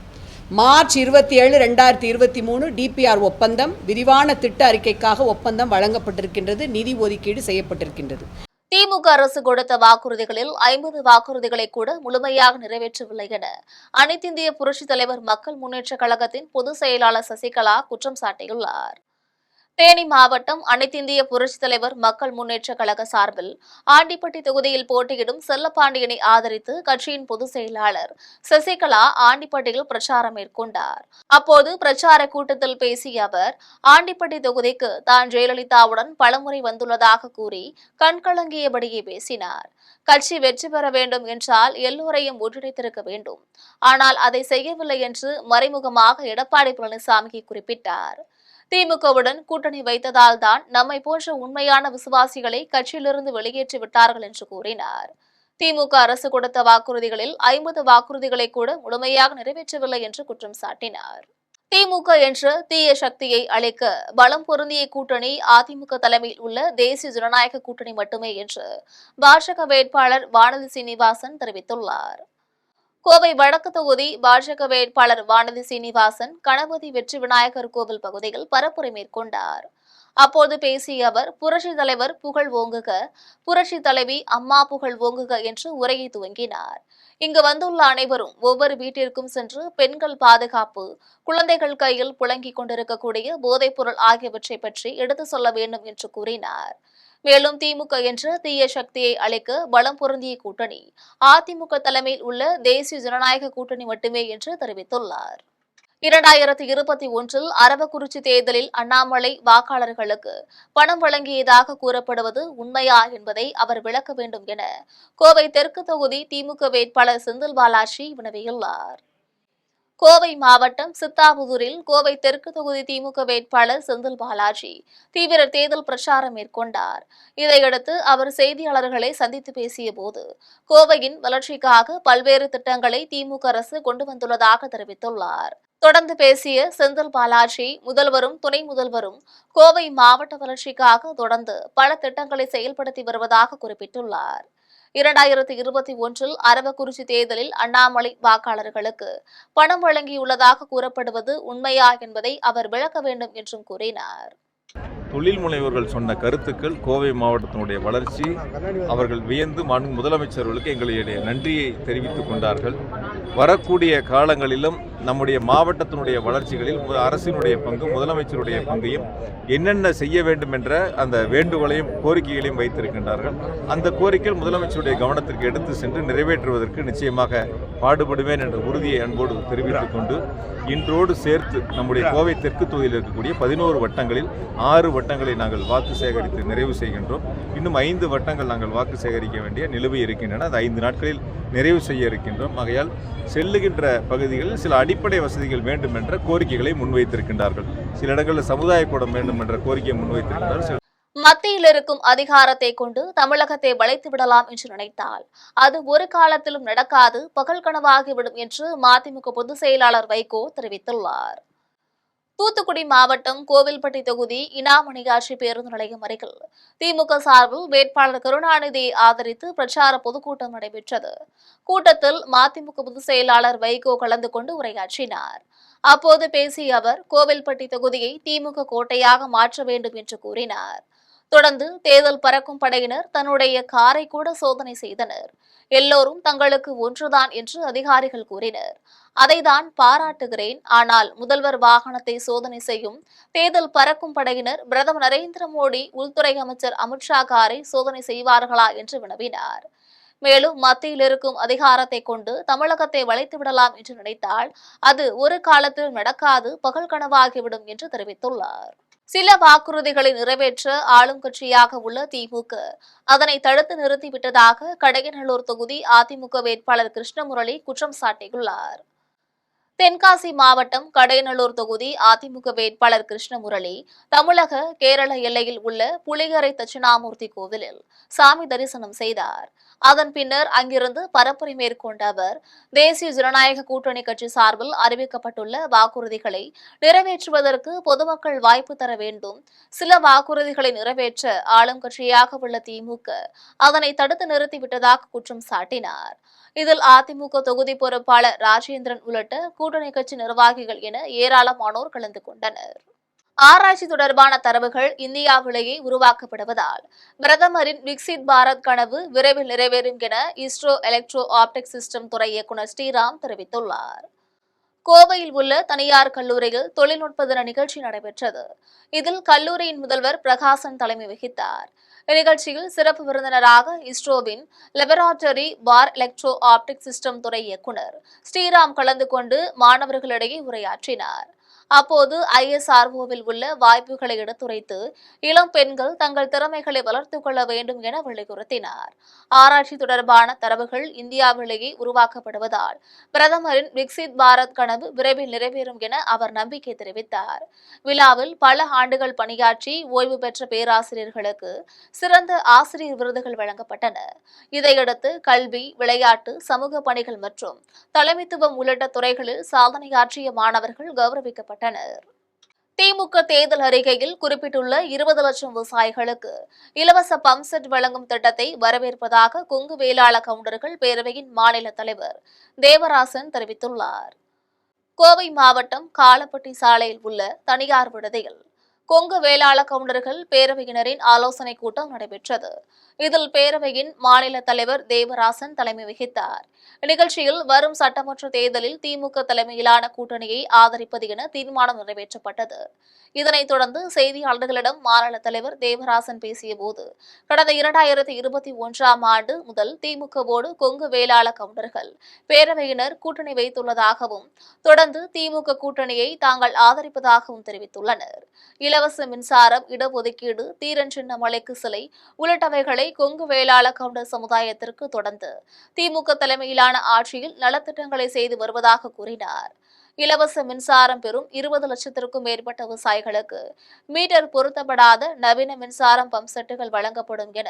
மார்ச் 27, 2023 DPR ஒப்பந்தம் விரிவான திட்ட அறிக்கைக்காக ஒப்பந்தம் வழங்கப்பட்டிருக்கின்றது. நிதி ஒதுக்கீடு செய்யப்பட்டிருக்கின்றது. திமுக அரசு கொடுத்த வாக்குறுதிகளில் 50 வாக்குறுதிகளை கூட முழுமையாக நிறைவேற்றவில்லை என அனைத்திந்திய புரட்சித் தலைவர் மக்கள் முன்னேற்றக் கழகத்தின் பொதுச் செயலாளர் சசிகலா குற்றம் சாட்டியுள்ளார். தேனி மாவட்டம் அனைத்திந்திய புரட்சித் தலைவர் மக்கள் முன்னேற்றக் கழக சார்பில் ஆண்டிப்பட்டி தொகுதியில் போட்டியிடும் செல்லப்பாண்டியனை ஆதரித்து கட்சியின் பொதுச் செயலாளர் சசிகலா ஆண்டிப்பட்டியில் பிரச்சாரம் மேற்கொண்டார். அப்போது பிரச்சார கூட்டத்தில் பேசிய அவர், ஆண்டிப்பட்டி தொகுதிக்கு தான் ஜெயலலிதாவுடன் பலமுறை வந்துள்ளதாக கூறி கண்கலங்கியபடியே பேசினார். கட்சி வெற்றி பெற வேண்டும் என்றால் எல்லோரையும் ஒன்றிணைத்திருக்க வேண்டும். ஆனால் அதை செய்யவில்லை என்று மறைமுகமாக எடப்பாடி பழனிசாமி குறிப்பிட்டார். திமுகவுடன் கூட்டணி வைத்ததால் தான் நம்மை போன்ற உண்மையான விசுவாசிகளை கட்சியிலிருந்து வெளியேற்றி விட்டார்கள் என்று கூறினார். திமுக அரசு கொடுத்த வாக்குறுதிகளில் 50 வாக்குறுதிகளை கூட முழுமையாக நிறைவேற்றவில்லை என்று குற்றம் சாட்டினார். திமுக என்ற தீய சக்தியை அழிக்க பலம் பொருந்திய கூட்டணி அதிமுக தலைமையில் உள்ள தேசிய ஜனநாயக கூட்டணி மட்டுமே என்று பாஜக வேட்பாளர் வானதி சீனிவாசன் தெரிவித்துள்ளார். கோவை வடக்கு தொகுதி பாஜக வேட்பாளர் வானதி சீனிவாசன் கணபதி வெற்றி விநாயகர் கோவில் பகுதியில் பரப்புரை மேற்கொண்டார். அப்போது பேசிய அவர், புரட்சி தலைவர் புகழ் ஓங்குக, புரட்சி தலைவி அம்மா புகழ் ஓங்குக என்று உரையை துவங்கினார். இங்கு வந்துள்ள அனைவரும் ஒவ்வொரு வீட்டிற்கும் சென்று பெண்கள் பாதுகாப்பு, குழந்தைகள் கையில் புழங்கிக் கொண்டிருக்கக்கூடிய போதைப் பொருள் ஆகியவற்றை பற்றி எடுத்து சொல்ல வேண்டும் என்று கூறினார். மேலும் திமுக என்ற தீய சக்தியை அழிக்க பலம் பொருந்திய கூட்டணி அதிமுக தலைமையில் உள்ள தேசிய ஜனநாயக கூட்டணி மட்டுமே என்று தெரிவித்துள்ளார். 2021 அரவக்குறிச்சி தேர்தலில் அண்ணாமலை வாக்காளர்களுக்கு பணம் வழங்கியதாக கூறப்படுவது உண்மையா என்பதை அவர் விளக்க வேண்டும் என கோவை தெற்கு தொகுதி திமுக வேட்பாளர் செந்தில் பாலாஜி வினவியுள்ளார். கோவை மாவட்டம் சித்தாபுதூரில் கோவை தெற்கு தொகுதி திமுக வேட்பாளர் செந்தில் பாலாஜி தீவிர தேர்தல் பிரச்சாரம் மேற்கொண்டார். இதையடுத்து அவர் செய்தியாளர்களை சந்தித்து பேசிய போது, கோவையின் வளர்ச்சிக்காக பல்வேறு திட்டங்களை திமுக அரசு கொண்டு வந்துள்ளதாக தெரிவித்துள்ளார். தொடர்ந்து பேசிய செந்தில் பாலாஜி, முதல்வரும் துணை முதல்வரும் கோவை மாவட்ட வளர்ச்சிக்காக தொடர்ந்து பல திட்டங்களை செயல்படுத்தி வருவதாக குறிப்பிட்டுள்ளார். 2021 அரவக்குறிச்சி தேர்தலில் அண்ணாமலை வாக்காளர்களுக்கு பணம் வழங்கியுள்ளதாக கூறப்படுவது உண்மையா என்பதை அவர் விளக்க வேண்டும் என்றும் கூறினார். தொழில் முனைவோர்கள் சொன்ன கருத்துக்கள் கோவை மாவட்டத்தினுடைய வளர்ச்சி, அவர்கள் வியந்து முதலமைச்சர்களுக்கு எங்களுடைய நன்றியை தெரிவித்துக் கொண்டார்கள். வரக்கூடிய காலங்களிலும் நம்முடைய மாவட்டத்தினுடைய வளர்ச்சிகளில் அரசினுடைய பங்கு, முதலமைச்சருடைய பங்கையும் என்னென்ன செய்ய வேண்டும் என்ற அந்த வேண்டுகோளையும் கோரிக்கைகளையும் வைத்திருக்கின்றார்கள். அந்த கோரிக்கைகள் முதலமைச்சருடைய கவனத்திற்கு எடுத்து சென்று நிறைவேற்றுவதற்கு நிச்சயமாக பாடுபடுவேன் என்ற உறுதியை அன்போடு தெரிவித்துக் கொண்டு, இன்றோடு சேர்த்து நம்முடைய கோவை தெற்கு தொகுதியில் இருக்கக்கூடிய 11 வட்டங்களில் 6 வட்டங்களை நாங்கள் வாக்கு சேகரித்து நிறைவு செய்கின்றோம். இன்னும் 5 வட்டங்கள் நாங்கள் வாக்கு சேகரிக்க வேண்டிய நிலுவை இருக்கின்றன. அது 5 நாட்களில் நிறைவு செய்ய இருக்கின்றோம். ஆகையால் செல்லுகின்ற பகுதிகளில் சில அடிப்படை வசதிகள் வேண்டும் என்ற கோரிக்கைகளை முன்வைத்திருக்கின்றார்கள். சில இடங்களில் சமுதாய கூடம் வேண்டும் என்ற கோரிக்கையை முன்வைத்திருக்கின்றார்கள். மத்தியில் இருக்கும் அதிகாரத்தை கொண்டு தமிழகத்தை வளைத்து விடலாம் என்று நினைத்தால் அது ஒரு காலத்திலும் நடக்காது, பகல் கனவாகிவிடும் என்று மதிமுக பொதுச் செயலாளர் வைகோ தெரிவித்துள்ளார். தூத்துக்குடி மாவட்டம் கோவில்பட்டி தொகுதி இனாமணியாட்சி பேருந்து நிலையம் அருகில் திமுக சார்பில் வேட்பாளர் கருணாநிதியை ஆதரித்து பிரச்சார பொதுக்கூட்டம் நடைபெற்றது. கூட்டத்தில் மதிமுக பொதுச் செயலாளர் வைகோ கலந்து கொண்டு உரையாற்றினார். அப்போது பேசிய அவர், கோவில்பட்டி தொகுதியை திமுக கோட்டையாக மாற்ற வேண்டும் என்று கூறினார். தொடர்ந்து தேர்தல் பறக்கும் படையினர் தன்னுடைய காரை கூட சோதனை செய்தனர். எல்லோரும் தங்களுக்கு ஒன்றுதான் என்று அதிகாரிகள் கூறினர். அதைதான் பாராட்டுகிறேன். ஆனால் முதல்வர் வாகனத்தை சோதனை செய்யும் தேர்தல் பறக்கும் படையினர் பிரதமர் நரேந்திர மோடி, உள்துறை அமைச்சர் அமித்ஷா காரை சோதனை செய்வார்களா என்று வினவினார். மேலும் மத்தியில் இருக்கும் அதிகாரத்தை கொண்டு தமிழகத்தை வளைத்து விடலாம் என்று நினைத்தால் அது ஒரு காலத்தில் நடக்காது, பகல் கனவாகிவிடும் என்று தெரிவித்துள்ளார். சில வாக்குறுதிகளை நிறைவேற்ற ஆளும் கட்சியாக உள்ள திமுக அதனை தடுத்து நிறுத்திவிட்டதாக கடையநல்லூர் தொகுதி அதிமுக வேட்பாளர் கிருஷ்ணமுரளி குற்றம் சாட்டியுள்ளார். தென்காசி மாவட்டம் கடையநல்லூர் தொகுதி அதிமுக வேட்பாளர் கிருஷ்ணமுரளி தமிழக கேரள எல்லையில் உள்ள புலிகரை தட்சிணாமூர்த்தி கோவிலில் சாமி தரிசனம் செய்தார். அதன் பின்னர் அங்கிருந்து பரப்புரை மேற்கொண்ட அவர், தேசிய ஜனநாயக கூட்டணி கட்சி சார்பில் அறிவிக்கப்பட்டுள்ள வாக்குறுதிகளை நிறைவேற்றுவதற்கு பொதுமக்கள் வாய்ப்பு தர வேண்டும். சில வாக்குறுதிகளை நிறைவேற்ற ஆளும் கட்சியாக உள்ள திமுக அதனை தடுத்து நிறுத்திவிட்டதாக குற்றம் சாட்டினார். இதில் அதிமுக தொகுதி பொறுப்பாளர் ராஜேந்திரன் உள்ளிட்ட கூட்டணி கட்சி நிர்வாகிகள் என ஏராளமானோர் கலந்து கொண்டனர். ஆராய்ச்சி தொடர்பான தரவுகள் இந்தியாவிலேயே உருவாக்கப்படுவதால் பிரதமரின் விக்சித் பாரத் கனவு விரைவில் நிறைவேறும் என இஸ்ரோ எலக்ட்ரோ ஆப்டிக் சிஸ்டம் துறை இயக்குநர் ஸ்ரீராம் தெரிவித்துள்ளார். கோவையில் உள்ள தனியார் கல்லூரியில் தொழில்நுட்ப தின நிகழ்ச்சி நடைபெற்றது. இதில் கல்லூரியின் முதல்வர் பிரகாசன் தலைமை வகித்தார். இந்நிகழ்ச்சியில் சிறப்பு விருந்தினராக இஸ்ரோவின் லெபராட்டரி பார் எலக்ட்ரோ ஆப்டிக் சிஸ்டம் துறை இயக்குநர் ஸ்ரீராம் கலந்து கொண்டு மாணவர்களிடையே உரையாற்றினார். அப்போது ISROவில் உள்ள வாய்ப்புகளை எடுத்துரைத்து இளம் பெண்கள் தங்கள் திறமைகளை வளர்த்துக் கொள்ள வேண்டும் என வலியுறுத்தினார். ஆராய்ச்சி தொடர்பான தரவுகள் இந்தியாவிலேயே உருவாக்கப்படுவதால் பிரதமரின் விக்சித் பாரத் கனவு விரைவில் நிறைவேறும் என அவர் நம்பிக்கை தெரிவித்தார். விழாவில் பல ஆண்டுகள் பணியாற்றி ஓய்வு பெற்ற பேராசிரியர்களுக்கு சிறந்த ஆசிரியர் விருதுகள் வழங்கப்பட்டன. இதையடுத்து கல்வி, விளையாட்டு, சமூக பணிகள் மற்றும் தலைமைத்துவம் உள்ளிட்ட துறைகளில் சாதனையாற்றிய மாணவர்கள் கௌரவிக்கப்பட்டனர். திமுக தேர்தல் அறிக்கையில் குறிப்பிட்டுள்ள 20 லட்சம் விவசாயிகளுக்கு இலவச பம்ப் செட் வழங்கும் திட்டத்தை வரவேற்பதாக கொங்கு வேளாள கவுண்டர்கள் பேரவையின் மாநில தலைவர் தேவராசன் தெரிவித்துள்ளார். கோவை மாவட்டம் காலப்பட்டி சாலையில் உள்ள தனியார் விடுதியில் கொங்கு வேளாள கவுண்டர்கள் பேரவையினரின் ஆலோசனைக் கூட்டம் நடைபெற்றது. இதில் பேரவையின் மாநில தலைவர் தேவராசன் தலைமை வகித்தார். இந்நிகழ்ச்சியில் வரும் சட்டமன்ற தேர்தலில் திமுக தலைமையிலான கூட்டணியை ஆதரிப்பது என தீர்மானம் நிறைவேற்றப்பட்டது. இதனைத் தொடர்ந்து செய்தியாளர்களிடம் மாநில தலைவர் தேவராசன் பேசியபோது, கடந்த 2021ஆம் ஆண்டு முதல் திமுகவோடு கொங்கு வேளாள கவுண்டர்கள் பேரவையினர் கூட்டணி வைத்துள்ளதாகவும், தொடர்ந்து திமுக கூட்டணியை தாங்கள் ஆதரிப்பதாகவும் தெரிவித்துள்ளனர். இலவச மின்சாரம், இடஒதுக்கீடு, தீரன் சின்ன மலைக்கு சிலை உள்ளிட்டவைகளை கொங்கு வேளாள கவுண்டர் சமுதாயத்திற்கு தொடர்ந்து திமுக தலைமையிலான ஆட்சியில் நலத்திட்டங்களை செய்து வருவதாக கூறினார். இலவச மின்சாரம் பெறும் 20 லட்சத்திற்கும் மேற்பட்ட விவசாயிகளுக்கு மீட்டர் பொருத்தப்படாத நவீன மின்சாரம் பம்ப் செட்டுகள் வழங்கப்படும் என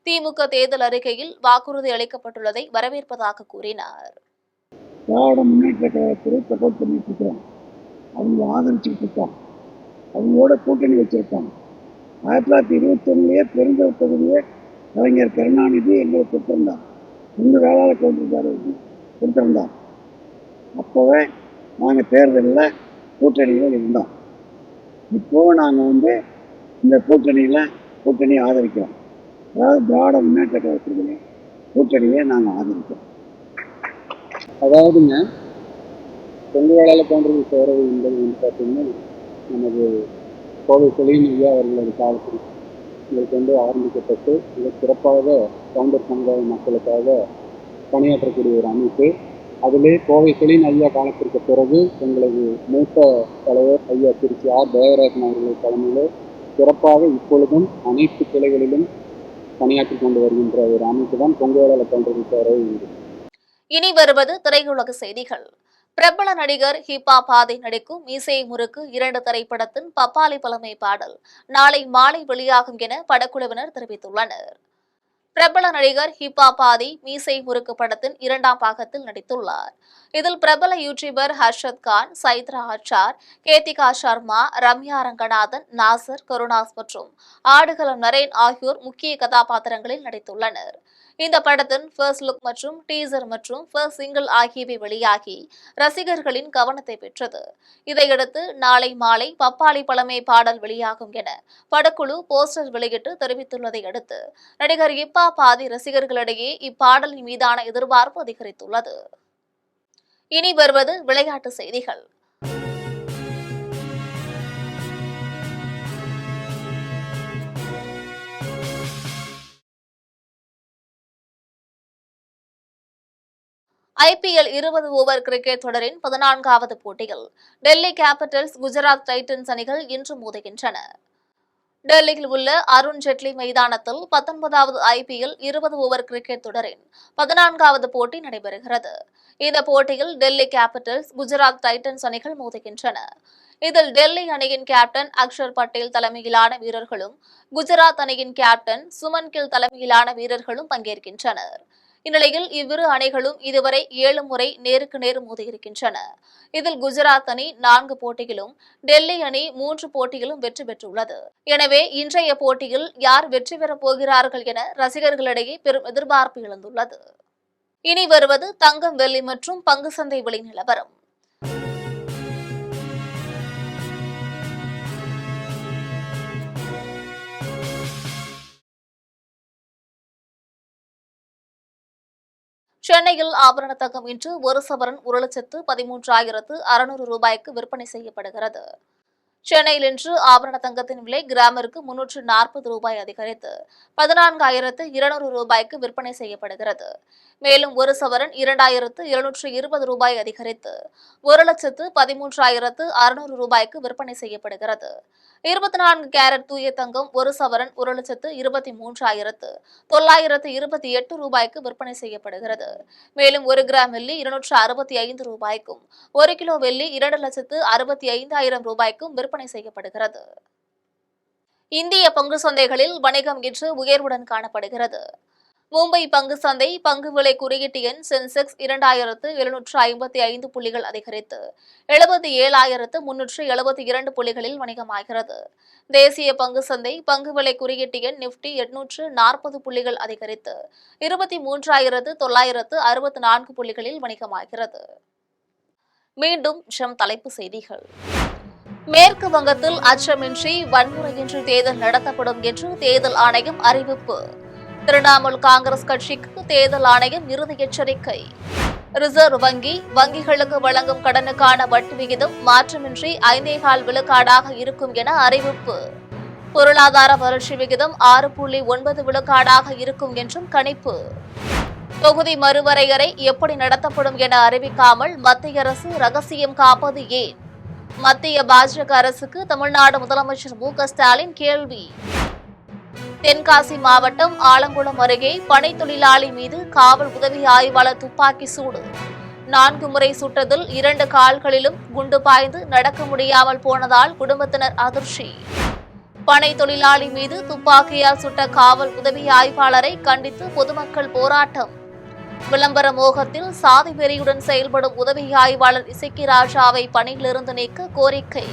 திமுக தேர்தல் அறிக்கையில் வாக்குறுதி அளிக்கப்பட்டுள்ளதை வரவேற்பதாக கூறினார். திராவிட முன்னேற்ற கழகத்தை சப்போர்ட் பண்ணிட்டு இருக்கிறோம். அவங்க ஆதரிச்சுட்டு இருக்கோம். அவங்களோட கூட்டணி வச்சிருக்கோம். 1921 பெருந்தல் தொகுதியே கலைஞர் கருணாநிதி எங்களுக்கு கொடுத்திருந்தார். இந்த வேளாள கவுண்டர்களுக்கு கொடுத்திருந்தார். அப்போவே நாங்கள் தேர்தலில் கூட்டணியில் இருந்தோம். இப்போவும் நாங்கள் இந்த கூட்டணியை ஆதரிக்கிறோம். அதாவது திராவிட முன்னேற்ற கழகத்தினுடைய கூட்டணியை நாங்கள் ஆதரிக்கிறோம். அதாவதுங்க, கொங்கு வேளாள கவுண்டர்கள் பேரவை என்பது பார்த்தீங்கன்னா நமது கோவை செலியன் ஐயா அவர்களது காலத்தில் இதற்கு ஆரம்பிக்கப்பட்டு மிக சிறப்பாக கவுண்டர் சமுதாய மக்களுக்காக பணியாற்றக்கூடிய ஒரு அமைப்பு. அதிலே கோவை செலியன் ஐயா காலத்திற்கு பிறகு எங்களது மூத்த தலைவர் ஐயா திருச்சி தேவராசன் அவர்கள் தலைமையில் சிறப்பாக இப்பொழுதும் அனைத்து கிளைகளிலும் பணியாற்றி கொண்டு வருகின்ற ஒரு அமைப்பு தான் கொங்கு வேளாள கவுண்டர்கள் பேரவை. இனி வருவது திரையுலக செய்திகள். பிரபல நடிகர் ஹிப்பா பாதை நடிக்கும் மீசை முறுக்கு 2 திரைப்படத்தின் பப்பாளி பழமை பாடல் நாளை மாலை வெளியாகும் என படக்குழுவினர் தெரிவித்துள்ளனர். பிரபல நடிகர் ஹிப்பா பாதி மீசை முறுக்கு படத்தின் 2ஆம் பாகத்தில் நடித்துள்ளார். இதில் பிரபல யூடியூபர் ஹர்ஷத் கான், சைத்ரா ஆச்சார், கேத்திகா சர்மா, ரம்யா ரங்கநாதன், நாசர், கருணாஸ் மற்றும் ஆடுகளம் நரேன் ஆகியோர் முக்கிய கதாபாத்திரங்களில் நடித்துள்ளனர். இந்த படத்தின் ஃபர்ஸ்ட் லுக் மற்றும் டீசர் மற்றும் ஃபர்ஸ்ட் சிங்கிள் ஆகியவை வெளியாகி ரசிகர்களின் கவனத்தை பெற்றது. இதையடுத்து நாளை மாலை பப்பாளி பழமை பாடல் வெளியாகும் என படக்குழு போஸ்டர் வெளியிட்டு தெரிவித்துள்ளதை அடுத்து நடிகர் ஹிப்பா பாதி ரசிகர்களிடையே இப்பாடலின் மீதான எதிர்பார்ப்பு அதிகரித்துள்ளது. இனி வருவது விளையாட்டு செய்திகள். IPL 20 ஓவர் கிரிக்கெட் தொடரின் 14வது போட்டியில் டெல்லி கேபிட்டல்ஸ், குஜராத் டைட்டன்ஸ் அணிகள் இன்று மோதுகின்றன. டெல்லியில் உள்ள அருண் ஜெட்லி மைதானத்தில் 19வது IPL 20 ஓவர் கிரிக்கெட் தொடரின் 14வது போட்டி நடைபெறுகிறது. இந்த போட்டியில் டெல்லி கேபிட்டல்ஸ், குஜராத் டைட்டன்ஸ் அணிகள் மோதுகின்றன. இதில் டெல்லி அணியின் கேப்டன் அக்ஷர் பட்டேல் தலைமையிலான வீரர்களும், குஜராத் அணியின் கேப்டன் சுமன் கில் தலைமையிலான வீரர்களும் பங்கேற்கின்றனர். இந்நிலையில் இவ்விரு அணிகளும் இதுவரை 7 முறை நேருக்கு நேர் மோதியிருக்கின்றன. இதில் குஜராத் அணி 4 போட்டியிலும், டெல்லி அணி 3 போட்டியிலும் வெற்றி பெற்றுள்ளது. எனவே இன்றைய போட்டியில் யார் வெற்றி பெறப் போகிறார்கள் என ரசிகர்களிடையே பெரும் எதிர்பார்ப்பு எழுந்துள்ளது. இனி வருவது தங்கம், வெள்ளி மற்றும் பங்கு சந்தை விலை நிலவரம். சென்னையில் ஆபரண தங்கம் இன்று ஒரு சவரன் 1,13,600 ரூபாய்க்கு விற்பனை செய்யப்படுகிறது. சென்னையில் இன்று ஆபரண தங்கத்தின் விலை கிராமிற்கு 340 ரூபாய் அதிகரித்து 14,200 ரூபாய்க்கு விற்பனை செய்யப்படுகிறது. மேலும் ஒரு சவரன் 2,720 ரூபாய் அதிகரித்து 1,13,600 ரூபாய்க்கு விற்பனை செய்யப்படுகிறது. 24 கேரட் தூய தங்கம் ஒரு சவரன் 1,23,928 ரூபாய்க்கு விற்பனை செய்யப்படுகிறது. மேலும் 1 கிராம் வெள்ளி 265 ரூபாய்க்கும் 1 கிலோ வெள்ளி 2,65,000 ரூபாய்க்கும் விற்பனை செய்யப்படுகிறது. இந்திய பங்கு சந்தைகளில் வணிகம் இன்று உயர்வுடன் காணப்படுகிறது. மும்பை பங்கு சந்தை பங்கு விலை குறியீட்டு எண் சென்செக்ஸ் 2,755 புள்ளிகள் அதிகரித்து 77,372 புள்ளிகளில் வணிகமாகிறது. தேசிய பங்கு சந்தை பங்கு விலை குறியீட்டு எண் நிப்டி 840 புள்ளிகள் அதிகரித்து 23,964 புள்ளிகளில் வணிகமாகிறது. மீண்டும் தலைப்புச் செய்திகள். மேற்கு வங்கத்தில் அச்சமின்றி வன்முறையின்றி தேர்தல் நடத்தப்படும் என்று தேர்தல் ஆணையம் அறிவிப்பு. திரிணாமுல் காங்கிரஸ் கட்சிக்கு தேர்தல் ஆணையம் இறுதி எச்சரிக்கை. ரிசர்வ் வங்கிகளுக்கு வழங்கும் கடனுக்கான வட்டி விகிதம் மாற்றமின்றி 5.25 விழுக்காடாக இருக்கும் என அறிவிப்பு. பொருளாதார வளர்ச்சி விகிதம் 6.9 விழுக்காடாக இருக்கும் என்றும் கணிப்பு. தொகுதி மறுவரையறை எப்படி நடத்தப்படும் என அறிவிக்காமல் மத்திய அரசு ரகசியம் காப்பது ஏன்? மத்திய பாஜக அரசுக்கு தமிழ்நாடு முதலமைச்சர் மு.க. ஸ்டாலின் கேள்வி. தென்காசி மாவட்டம் ஆலங்குளம் அருகே பனை தொழிலாளி மீது காவல் உதவி ஆய்வாளர் துப்பாக்கி சூடு. 4 முறை சுட்டதில் 2 கால்களிலும் குண்டு பாய்ந்து நடக்க முடியாமல் போனதால் குடும்பத்தினர் அதிர்ச்சி. பனை தொழிலாளி மீது துப்பாக்கியால் சுட்ட காவல் உதவி ஆய்வாளரை கண்டித்து பொதுமக்கள் போராட்டம். விளம்பர மோகத்தில் சாதி வெறியுடன் செயல்படும் உதவி ஆய்வாளர் இசக்கி ராஜாவை பணியிலிருந்து நீக்க கோரிக்கை.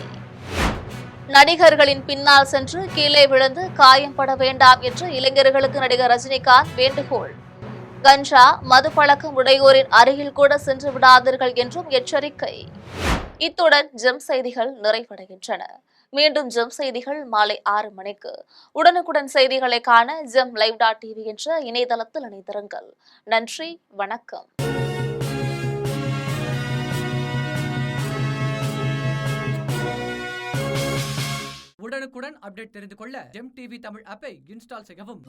நடிகர்களின் பின்னால் சென்று கீழே விழுந்து காயம்பட வேண்டாம் என்று இளைஞர்களுக்கு நடிகர் ரஜினிகாந்த் வேண்டுகோள். கஞ்சா மது பழக்கம் உடையோரின் அருகில் கூட சென்று விடாதீர்கள் என்றும் எச்சரிக்கை. இத்துடன் ஜெம் செய்திகள் நிறைவடைகின்றன. மீண்டும் ஜெம் செய்திகள் மாலை 6 மணிக்கு. உடனுக்குடன் செய்திகளை காண GemLive.tv என்ற இணையதளத்தில் இணைந்திருங்கள். நன்றி, வணக்கம். உடனுக்குடன் அப்டேட் தெரிந்து கொள்ள ஜெம் டிவி தமிழ் ஆப்பை இன்ஸ்டால் செய்யவும்.